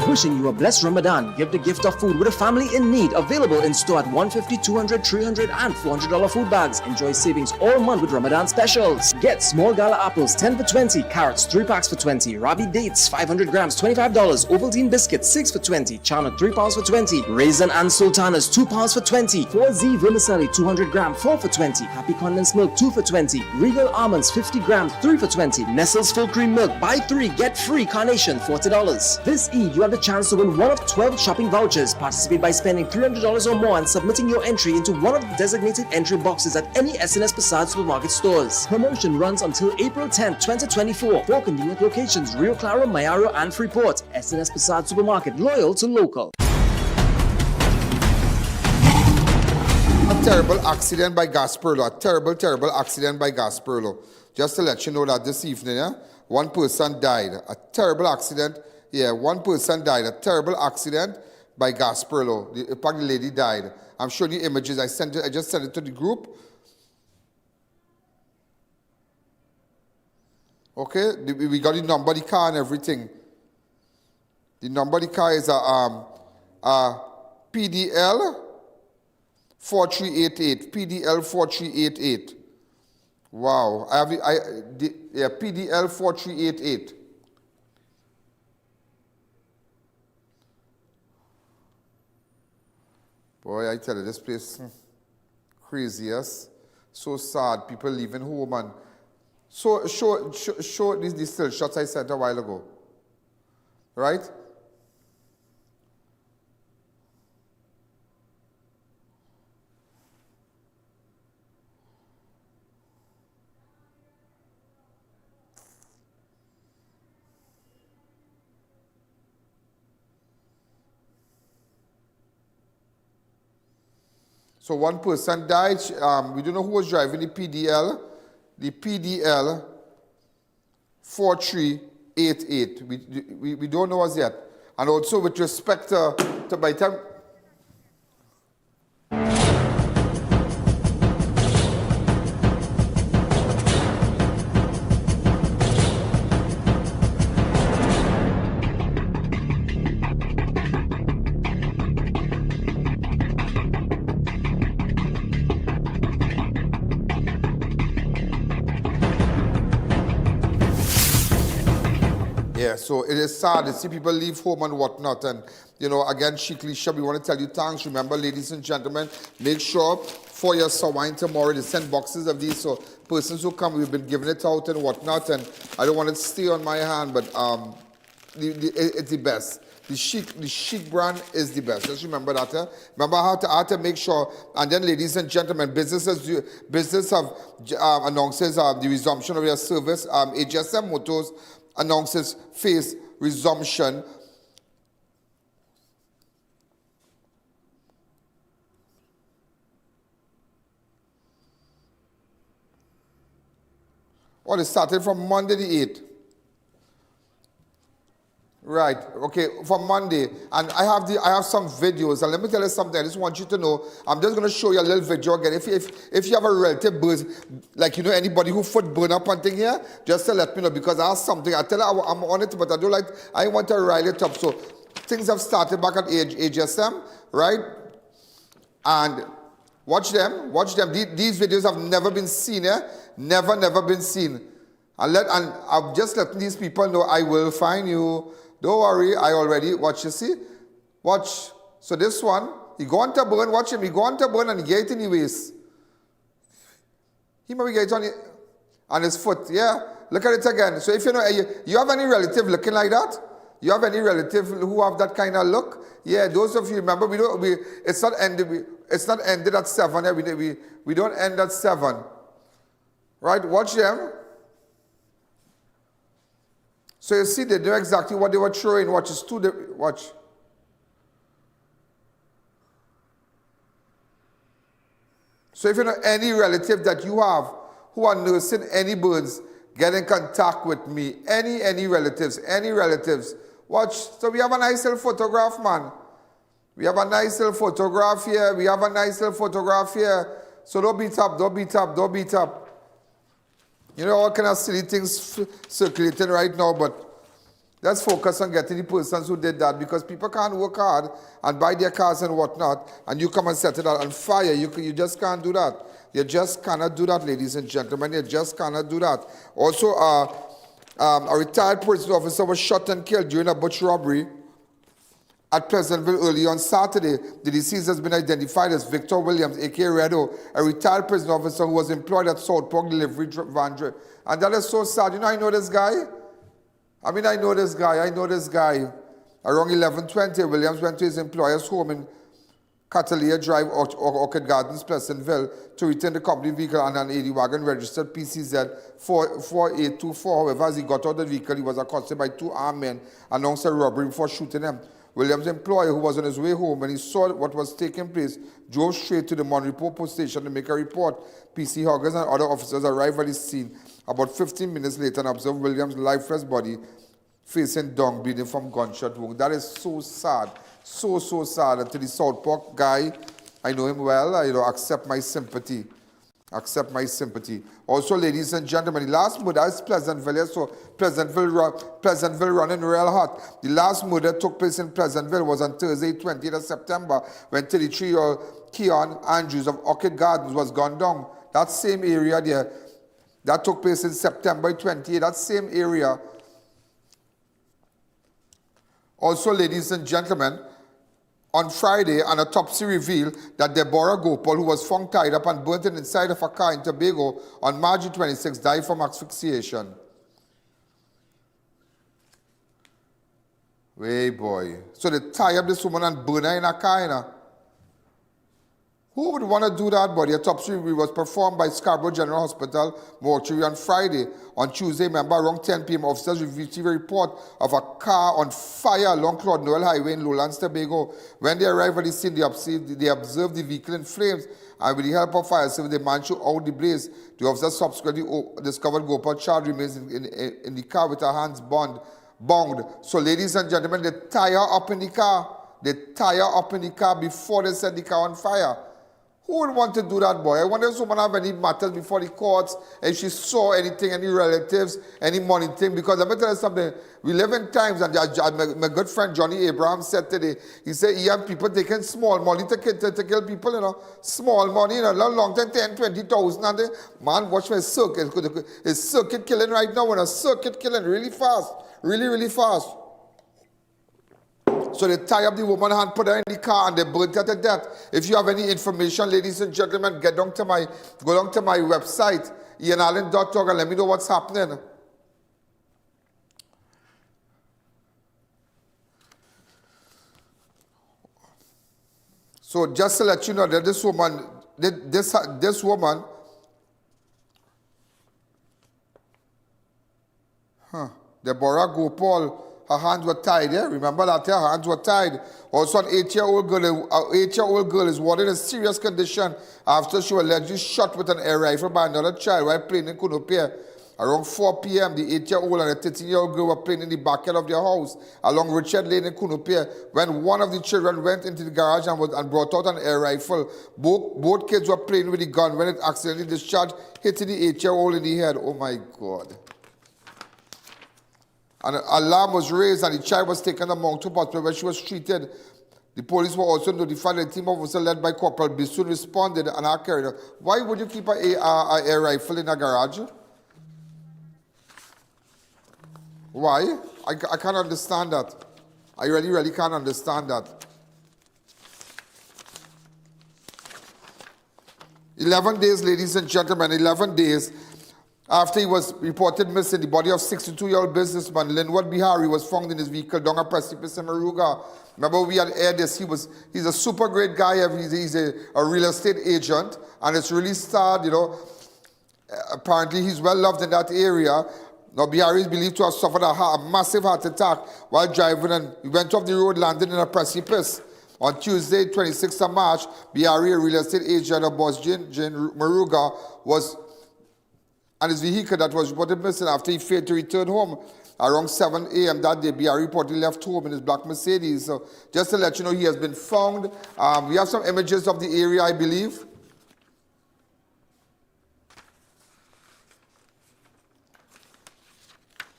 Wishing you a blessed Ramadan. Give the gift of food with a family in need. Available in store at $150, $200, $300 and $400 food bags. Enjoy savings all month with Ramadan specials. Get small gala apples 10 for 20, carrots 3 packs for 20, Rabi dates 500 grams $25, Ovaltine biscuits 6 for 20, Chana 3 pounds for 20, raisin and sultanas 2 pounds for 20, 4Z vermicelli 200 grams 4 for 20, Happy condensed milk 2 for 20, Regal almonds 50 grams 3 for 20, Nestle's full cream milk buy 3 get free carnation $40. This Eid you have the chance to win one of 12 shopping vouchers. Participate by spending $300 or more and submitting your entry into one of the designated entry boxes at any SNS Persad supermarket stores. Promotion runs until April 10, 2024. 4 convenient locations: Rio Claro, Mayaro and Freeport. SNS Persad supermarket, loyal to local. A terrible accident by Gasperlo. A terrible accident by Gasperlo. Just to let you know that this evening, one person died. A terrible accident. Yeah, one person died. A terrible accident by Gasperlo. The lady died. I'm showing you images. I just sent it to the group. Okay, we got the number of the car and everything. The number of the car is a PDL 4388. PDL 4388. Wow, I have PDL 4388. Boy, I tell you, this place crazy, yes. So sad, people leaving home and show these still shots I sent a while ago. Right? So one person died. We don't know who was driving the PDL. The PDL 4388. We don't know as yet. And also with respect to by the time. Yeah, so it is sad to see people leave home and whatnot. And, you know, again, Sheikh Lisha, we want to tell you thanks. Remember, ladies and gentlemen, make sure for your sawine tomorrow. They send boxes of these, so persons who come, we've been giving it out and whatnot, and I don't want it to stay on my hand, but it's the best. The chic brand is the best. Just remember that. Remember how to make sure. And then, ladies and gentlemen, business have announces the resumption of their service. HSM Motors announces phase resumption. Well, it started from Monday the 8th. Right, okay, from Monday. And I have some videos, and let me tell you something, I just want you to know, I'm just going to show you a little video again. If you have a relative burn, like, you know, anybody who foot burn up and thing here, just to let me know, because I have something, I tell you I'm on it, but I want to rile it up. So things have started back at HSM, right? And watch them. These videos have never been seen here, never been seen. And I'm just letting these people know, I will find you. Don't worry, I already, watch, you see? Watch. So this one, he go on to burn, watch him, he go on to burn and he get it in the waist. He maybe get it on his foot, yeah? Look at it again. So if you know, you have any relative looking like that? You have any relative who have that kind of look? Yeah, those of you, remember, it's not ended at 7, yeah? We don't end at 7. Right, watch them. So you see, they know exactly what they were throwing. Watch. So if you know any relative that you have who are nursing any burns, get in contact with me. Any relatives. Watch. So we have a nice little photograph, man. We have a nice little photograph here. So don't beat up. You know, all kind of silly things circulating right now, but let's focus on getting the persons who did that, because people can't work hard and buy their cars and whatnot, and you come and set it on fire. You just can't do that. You just cannot do that, ladies and gentlemen. You just cannot do that. Also, a retired police officer was shot and killed during a butch robbery at Pleasantville early on Saturday. The deceased has been identified as Victor Williams, a.k.a. Redo, a retired prison officer who was employed at South Park delivery van. And that is so sad. You know, I know this guy. I know this guy. Around 11:20, Williams went to his employer's home in Catalia Drive, Orchid Gardens, Pleasantville, to return the company vehicle and an 80 wagon registered PCZ 4824. However, as he got out of the vehicle, he was accosted by 2 armed men, announced a robbery before shooting him. Williams' employer, who was on his way home when he saw what was taking place, drove straight to the Monrepo post station to make a report. PC Hoggins and other officers arrived at the scene about 15 minutes later and observed Williams' lifeless body facing down, bleeding from gunshot wound. That is so sad. So sad. And to the South Park guy, I know him well, accept my sympathy. Also, ladies and gentlemen, the last murder is Pleasantville, so Pleasantville running real hot. The last murder took place in Pleasantville was on Thursday, 20th of September, when 33-year-old Keon Andrews of Orchid Gardens was gunned down. That same area there, that took place in September 28th, that same area. Also, ladies and gentlemen, on Friday, an autopsy revealed that Deborah Gopal, who was found tied up and burnt inside of a car in Tobago on March 26, died from asphyxiation. Way boy. So they tie up this woman and burn her in a car, Who would want to do that, buddy? Autopsy was performed by Scarborough General Hospital mortuary on Friday. On Tuesday, around 10 p.m., officers received a report of a car on fire along Claude Noel Highway in Lowlands, Tobago. When they arrived at the scene, they observed the vehicle in flames, and with the help of fire service, they managed to out the blaze. The officers subsequently discovered Gopal child remains in the car with her hands bound. So, ladies and gentlemen, they tie her up in the car. Before they set the car on fire. Who would want to do that, boy? I wonder if someone have any matters before the courts, if she saw anything, any relatives, any money thing. Because let me tell you something, we live in times, and my good friend Johnny Abraham said today, he said he have people taking small money to kill people, small money, long time, 10, 20,000, and man, watch my circuit. It's circuit killing right now, circuit killing really fast, really fast. So they tie up the woman hand, put her in the car, and they burnt her to death. If you have any information, ladies and gentlemen, go down to my website, IANallen.org, and let me know what's happening. So just to let you know that this woman, Deborah Gopal, her hands were tied, yeah? Remember that, yeah? Her hands were tied. Also, an 8-year-old girl is warded in serious condition after she was allegedly shot with an air rifle by another child while playing in Cunupia. Around 4 p.m., the 8-year-old and the 13-year-old girl were playing in the backyard of their house along Richard Lane in Cunupia when one of the children went into the garage and brought out an air rifle. Both kids were playing with the gun when it accidentally discharged, hitting the 8-year-old in the head. Oh, my God. An alarm was raised and the child was taken to Mount Hospital where she was treated. The police were also notified and a team officer led by Corporal Bissoon responded and are carried out. Why would you keep an air rifle in a garage? Why? I can't understand that. I really, really can't understand that. 11 days, ladies and gentlemen, 11 days after he was reported missing, the body of 62-year-old businessman Linwood Bihari was found in his vehicle down a precipice in Maruga. Remember, we had aired this. He's a super great guy. He's a real estate agent, and it's really sad, you know. Apparently, he's well loved in that area. Now, Bihari is believed to have suffered a massive heart attack while driving, and he went off the road, landed in a precipice. On Tuesday, 26th of March, Bihari, a real estate agent of Boss Jane Maruga, and his vehicle that was reported missing after he failed to return home around 7 a.m. that day. Bihari reportedly left home in his black Mercedes. So just to let you know, he has been found. We have some images of the area, I believe.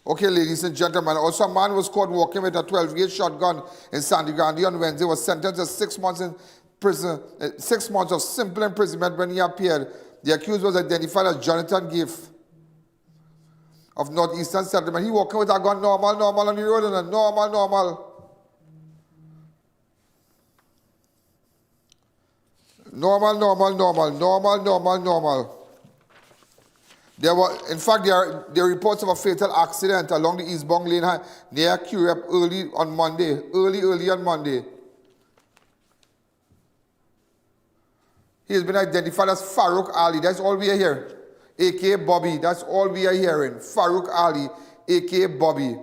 Okay, ladies and gentlemen. Also, a man was caught walking with a 12-gauge shotgun in Sandy Grande on Wednesday. Was sentenced to 6 months in prison, 6 months of simple imprisonment when he appeared. The accused was identified as Jonathan Giff of Northeastern Settlement. He walking with a gun normal on the road, and normal. There were, in fact, there are reports of a fatal accident along the eastbound lane near Cunupia early on Monday. He has been identified as Farouk Ali. That's all we are hearing. A.K.A. Bobby. That's all we are hearing. Farouk Ali, A.K.A. Bobby.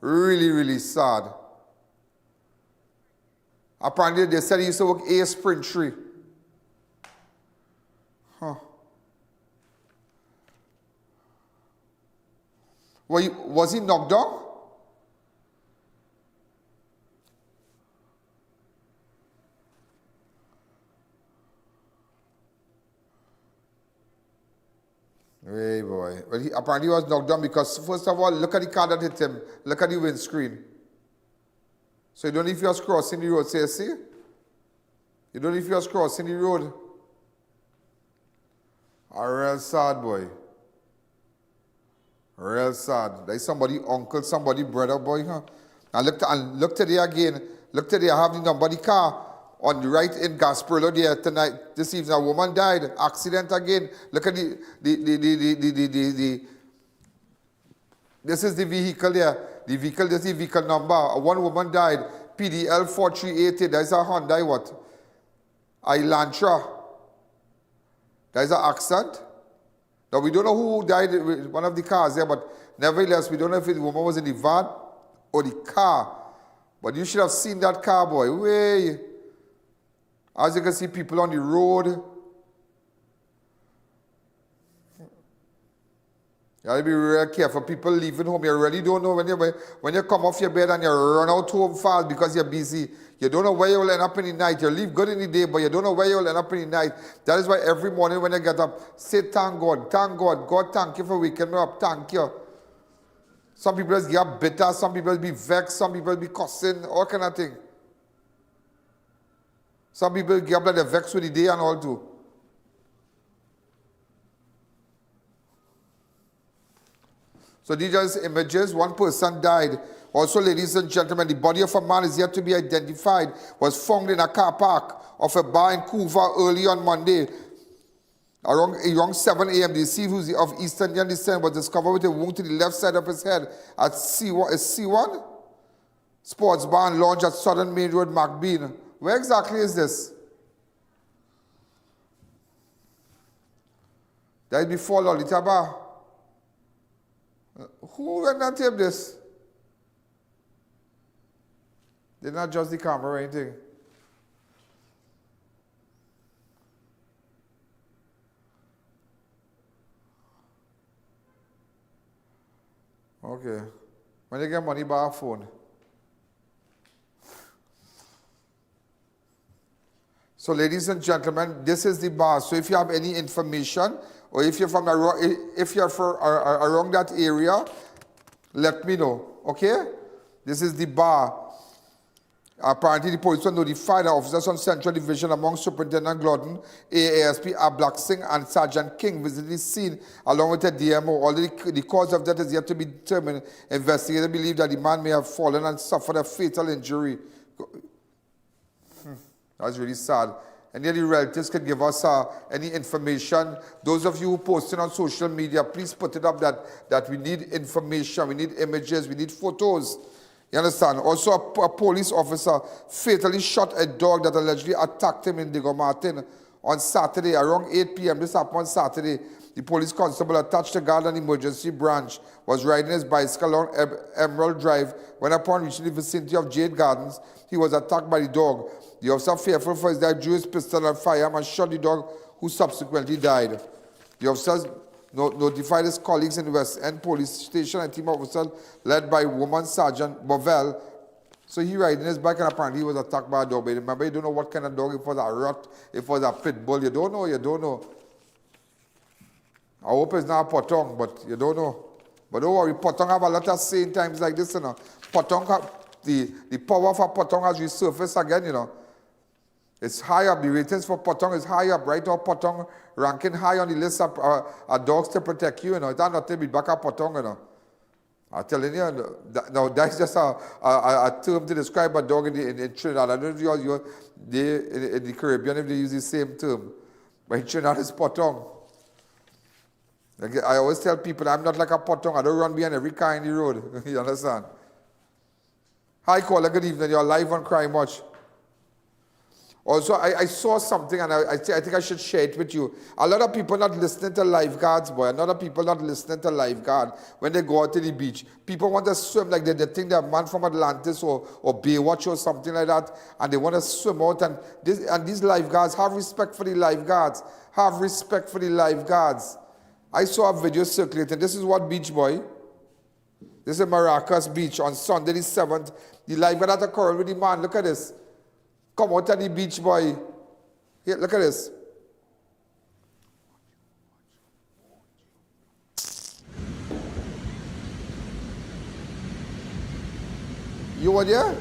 Really, really sad. Apparently, they said he used to work A Sprint Tree. Was he knocked down? Hey boy. Well, apparently he was knocked down because, first of all, look at the car that hit him. Look at the windscreen. So you don't know if he was crossing the road, see? You don't know if he was crossing the road. A real sad boy. Real sad. There's somebody uncle, somebody brother boy, huh? And look today again. Look today, I have the number of the car on the right in Gasperlo there tonight. This evening, a woman died. Accident again. Look at this is the vehicle there. The vehicle, this is the vehicle number. One woman died. PDL 4380. There's a Hyundai what? Elantra. There's an accident. Now, we don't know who died with one of the cars there, but nevertheless, we don't know if the woman was in the van or the car. But you should have seen that car, boy. Way. As you can see, people on the road. You have to be real careful. People leaving home, you really don't know when you come off your bed and you run out home fast because you're busy. You don't know where you'll end up in the night. You leave good in the day, but you don't know where you'll end up in the night. That is why every morning when you get up, say thank God. Thank God. God, thank you for waking me up. Thank you. Some people just get bitter. Some people be vexed. Some people be cussing. All kind of thing. Some people get up like they're vexed with the day and all too. So these are images. One person died. Also, ladies and gentlemen, the body of a man is yet to be identified, was found in a car park of a bar in Couva early on Monday. Around 7 a.m., the deceased, who's of East Indian descent, was discovered with a wound to the left side of his head at C1 Sports Bar and Lounge at Southern Main Road, McBean. Where exactly is this? That is before Lolita Bar. Who went and taped this? Did not adjust the camera or anything. Okay. When you get money, buy a phone. So, ladies and gentlemen, this is the bar. So, if you have any information, or if you're from around that area, let me know. Okay? This is the bar. Apparently, the police were notified that officers on Central Division, among Superintendent Glodden, AASP Ablak Singh, and Sergeant King visited the scene along with the DMO. Although the cause of death is yet to be determined, investigators believe that the man may have fallen and suffered a fatal injury. That's really sad. Any of the relatives can give us any information. Those of you who posted on social media, please put it up that we need information, we need images, we need photos. You understand? Also, a police officer fatally shot a dog that allegedly attacked him in Diego Martin on Saturday around 8 p.m. This happened on Saturday. The police constable attached to Garden Emergency Branch was riding his bicycle along Emerald Drive when, upon reaching the vicinity of Jade Gardens, he was attacked by the dog. The officer, fearful for his life, drew his pistol and fired and shot the dog, who subsequently died. The officers notified his colleagues in the West End Police Station and team of officers led by Woman Sergeant Bovell. So he riding his bike and apparently he was attacked by a dog. But remember, you don't know what kind of dog. If it was a rat, if it was a pit bull. You don't know. I hope it's not a potong, but you don't know. But don't worry, potong have a lot of saying times like this, you know. Potong, the power of a potong has resurfaced again, you know. It's high up. The ratings for potong is high up. Right now, potong ranking high on the list of dogs to protect you, you know. It's not nothing but back a potong, you know. I'm telling you, that's just a term to describe a dog in Trinidad. I don't know if in the Caribbean if they use the same term. But in Trinidad, it's potong. I always tell people, I'm not like a potong. I don't run behind every car in the road. You understand? Hi, caller. Good evening. You're live on Crime Watch. Also, I saw something, and I think I should share it with you. A lot of people not listening to lifeguards, boy. A lot of people not listening to lifeguard when they go out to the beach. People want to swim like they think they're a man from Atlantis or Baywatch or something like that, and they want to swim out. And these lifeguards, have respect for the lifeguards. Have respect for the lifeguards. I saw a video circulating. This is what beach, boy. This is Maracas Beach on Sunday the 7th. The lifeguard had a quarrel with the man. Look at this. Come out on the beach, boy. Here, look at this. You were there?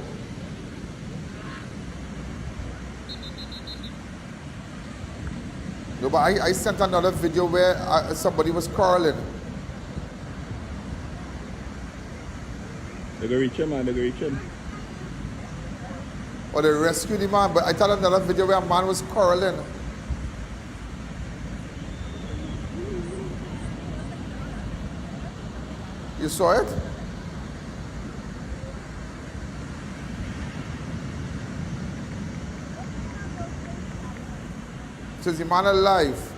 No, but I sent another video where somebody was quarreling. They're going to reach him, man. They're going to reach him. Or they rescued the man, but I thought another video where a man was quarreling. You saw it? So is the man alive?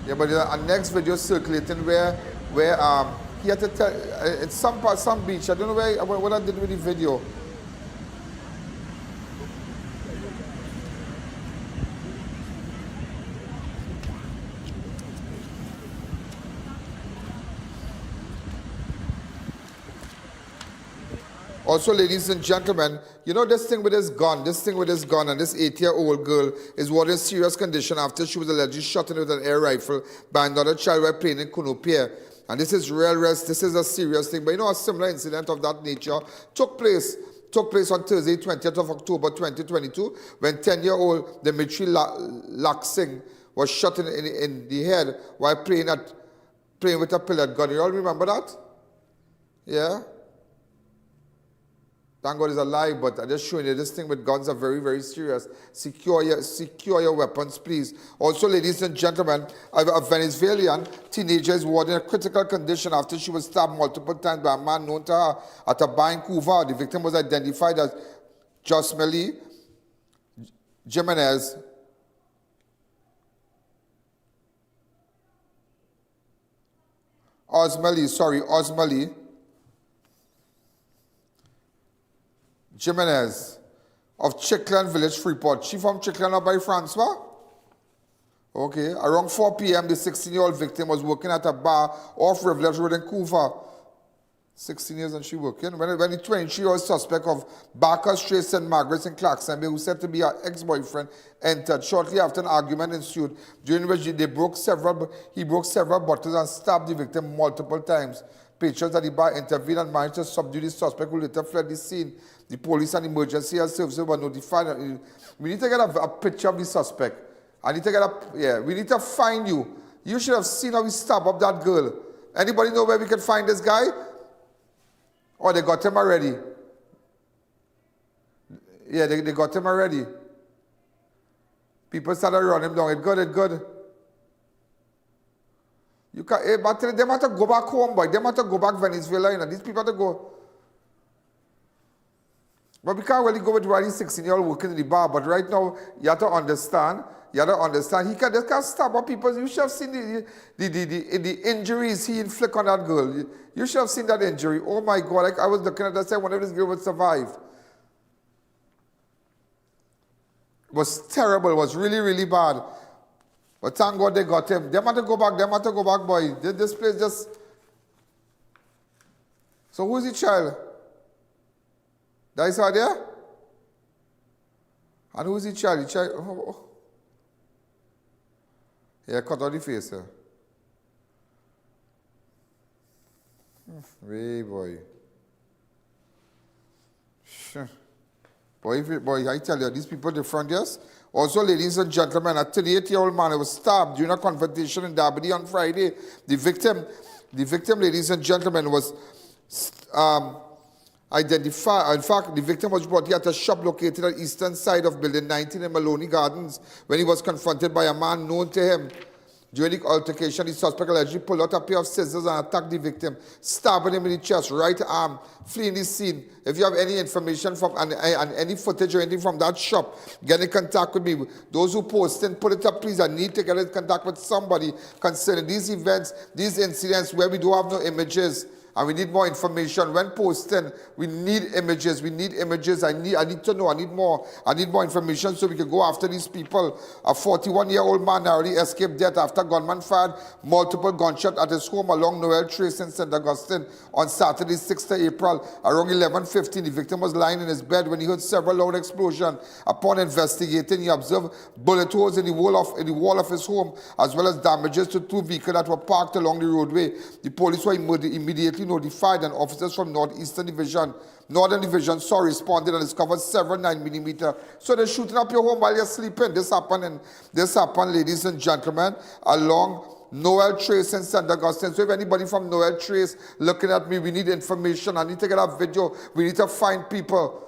Yeah, but there's a next video circulating where he had to tell, it's some beach. I don't know what I did with the video. Also, ladies and gentlemen, you know this thing with this gun and this 8-year-old girl is what is serious condition after she was allegedly shot with an air rifle by another child while playing in Cunupia. And this is this is a serious thing. But you know, a similar incident of that nature took place on Thursday, 20th of October 2022, when 10-year-old Dimitri Laksing was shot in the head while playing at playing with a pellet gun. You all remember that? Yeah? Thank God he's alive, but I'm just showing you this thing with guns are very, very serious. Secure your weapons, please. Also, ladies and gentlemen, a Venezuelan teenager is warded in a critical condition after she was stabbed multiple times by a man known to her at a bar in Cuba. The victim was identified as Josmeli Jimenez. Osmali Jimenez of Chiclan Village, Freeport. She from Chiclan or by Francois? Okay. Around 4 p.m., the 16-year-old victim was working at a bar off Rivulet Road in Cuba. 16 years and she working. When the 23-year-old suspect of Barker Street, St. Margaret's in Clarkson, who said to be her ex-boyfriend, entered. Shortly after, an argument ensued, during which he broke several bottles and stabbed the victim multiple times. Patrons at the bar intervened and managed to subdue the suspect, who later fled the scene. The police and emergency health services were notified. We need to get a picture of the suspect. We need to find you. You should have seen how we stab up that girl. Anybody know where we can find this guy? Oh, they got him already. Yeah, they got him already. People started running him down. It's good. You can't, but they have to go back home, boy. They have to go back Venezuela, you know. These people have to go. But we can't really go with why he's 16-year-old working in the bar. But right now, you have to understand. He can't stab up people. You should have seen the injuries he inflicted on that girl. You should have seen that injury. Oh my God. Like I was looking at that, I wonder if this girl would survive. It was terrible. It was really, really bad. But thank God they got him. They have to go back, boy. This place just... So who's the child? That is out there? And who's the child? The child... Oh. Yeah, cut out the face, sir. Hey, boy. Sure. Boy, I tell you, these people, the frontiers. Also, ladies and gentlemen, a 38-year-old man was stabbed during a confrontation in Derby on Friday. The victim, ladies and gentlemen, was identified. In fact, the victim was brought here at a shop located at the eastern side of Building 19 in Maloney Gardens when he was confronted by a man known to him. During the altercation, the suspect allegedly pulled out a pair of scissors and attacked the victim, stabbing him in the chest, right arm, fleeing the scene. If you have any information from and any footage or anything from that shop, get in contact with me. Those who post and put it up, please. I need to get in contact with somebody concerning these events, these incidents where we do have no images. And we need more information. When posting, we need images. I need to know. I need more information so we can go after these people. A 41-year-old man narrowly escaped death after gunman fired multiple gunshots at his home along Noel Trace in St. Augustine on Saturday, 6th April. Around 11:15, the victim was lying in his bed when he heard several loud explosions. Upon investigating, he observed bullet holes in the wall of his home, as well as damages to 2 vehicles that were parked along the roadway. The police were immediately notified, and officers from Northern Division responded and discovered several 9mm. So they're shooting up your home while you're sleeping. This happened, ladies and gentlemen, along Noel Trace in St. Augustine. So if anybody from Noel Trace looking at me, we need information. I need to get a video. We need to find people.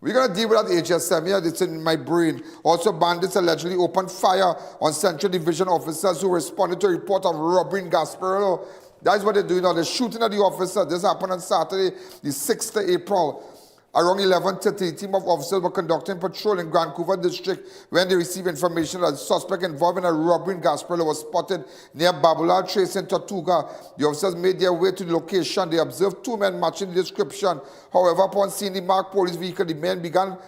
We're going to deal with that HSM. Yeah, it's in my brain. Also, bandits allegedly opened fire on Central Division officers who responded to a report of robbery in Gasparilla. That's what they're doing now. They're shooting at the officers. This happened on Saturday, the 6th April. Around 11:30, a team of officers were conducting patrol in Vancouver District when they received information that a suspect involved in a robbery in Gasparilla was spotted near Babula Trace in Tortuga. The officers made their way to the location. They observed 2 men matching the description. However, upon seeing the marked police vehicle, the men began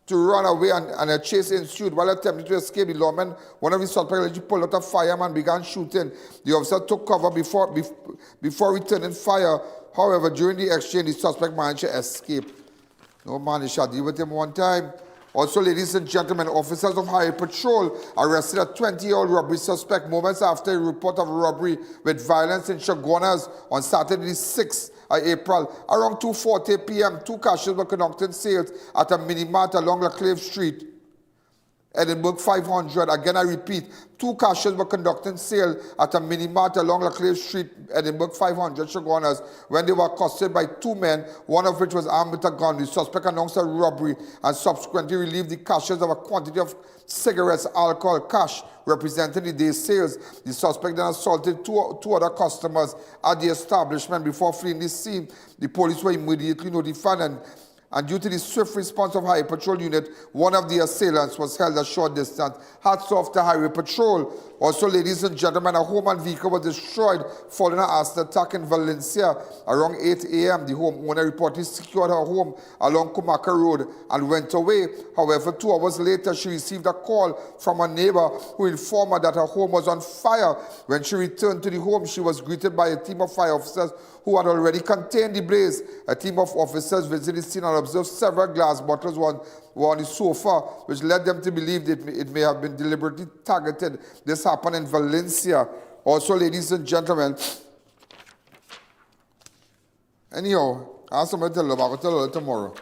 to run away and a chase ensued. While attempting to escape, the lawman, one of the suspects, pulled out a firearm and began shooting. The officer took cover before returning fire. However, during the exchange, the suspect managed to escape. No man, they shall deal with him one time. Also, ladies and gentlemen, officers of Highway Patrol arrested a 20-year-old robbery suspect moments after a report of robbery with violence in Chaguanas on Saturday, 6th April. Around 2:40 p.m., 2 cashiers were conducting sales at a mini-mart along Laclave Street. Edinburgh 500. Again, I repeat, 2 cashiers were conducting sale at a mini-mart along Laclave Street, Edinburgh 500, Chaguanas, when they were accosted by 2 men, one of which was armed with a gun. The suspect announced a robbery and subsequently relieved the cashiers of a quantity of cigarettes, alcohol, cash, representing the day's sales. The suspect then assaulted two other customers at the establishment before fleeing the scene. The police were immediately notified, and due to the swift response of Highway Patrol unit, one of the assailants was held a short distance. Hats off to Highway Patrol. Also, ladies and gentlemen, a home and vehicle was destroyed following an acid attack in Valencia around 8 a.m. The homeowner reportedly secured her home along Cunupia Road and went away. However, 2 hours later, she received a call from a neighbor who informed her that her home was on fire. When she returned to the home, she was greeted by a team of fire officers who had already contained the blaze. A team of officers visited the scene and observed several glass bottles were on the sofa, which led them to believe that it may have been deliberately targeted. This happened in Valencia. Also, ladies and gentlemen, anyhow, I have something to tell you about. I'll tell you tomorrow.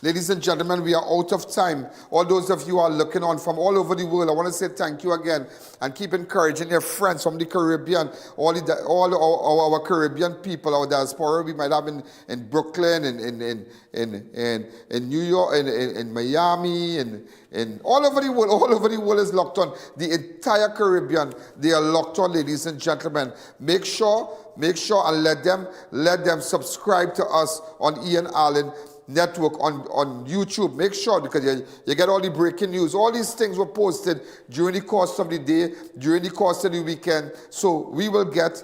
Ladies and gentlemen, we are out of time. All those of you who are looking on from all over the world, I want to say thank you again and keep encouraging your friends from the Caribbean, all our Caribbean people, our diaspora we might have in Brooklyn, in New York, in Miami, in all over the world. All over the world is locked on. The entire Caribbean, they are locked on, ladies and gentlemen. Make sure and let them subscribe to us on I.A.N. Network on YouTube. Make sure, because you get all the breaking news. All these things were posted during the course of the day, during the course of the weekend. So we would have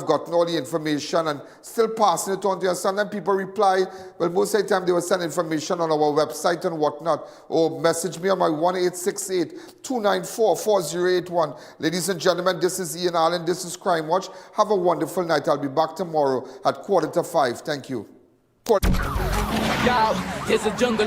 gotten all the information and still passing it on to you. Sometimes people reply, well, most of the time they will send information on our website and whatnot, or message me on my 1-868-294-4081. Ladies and gentlemen, this is I.A.N. This is Crime Watch. Have a wonderful night. I'll be back tomorrow at 4:45. Thank you. Yo, it's a jungle.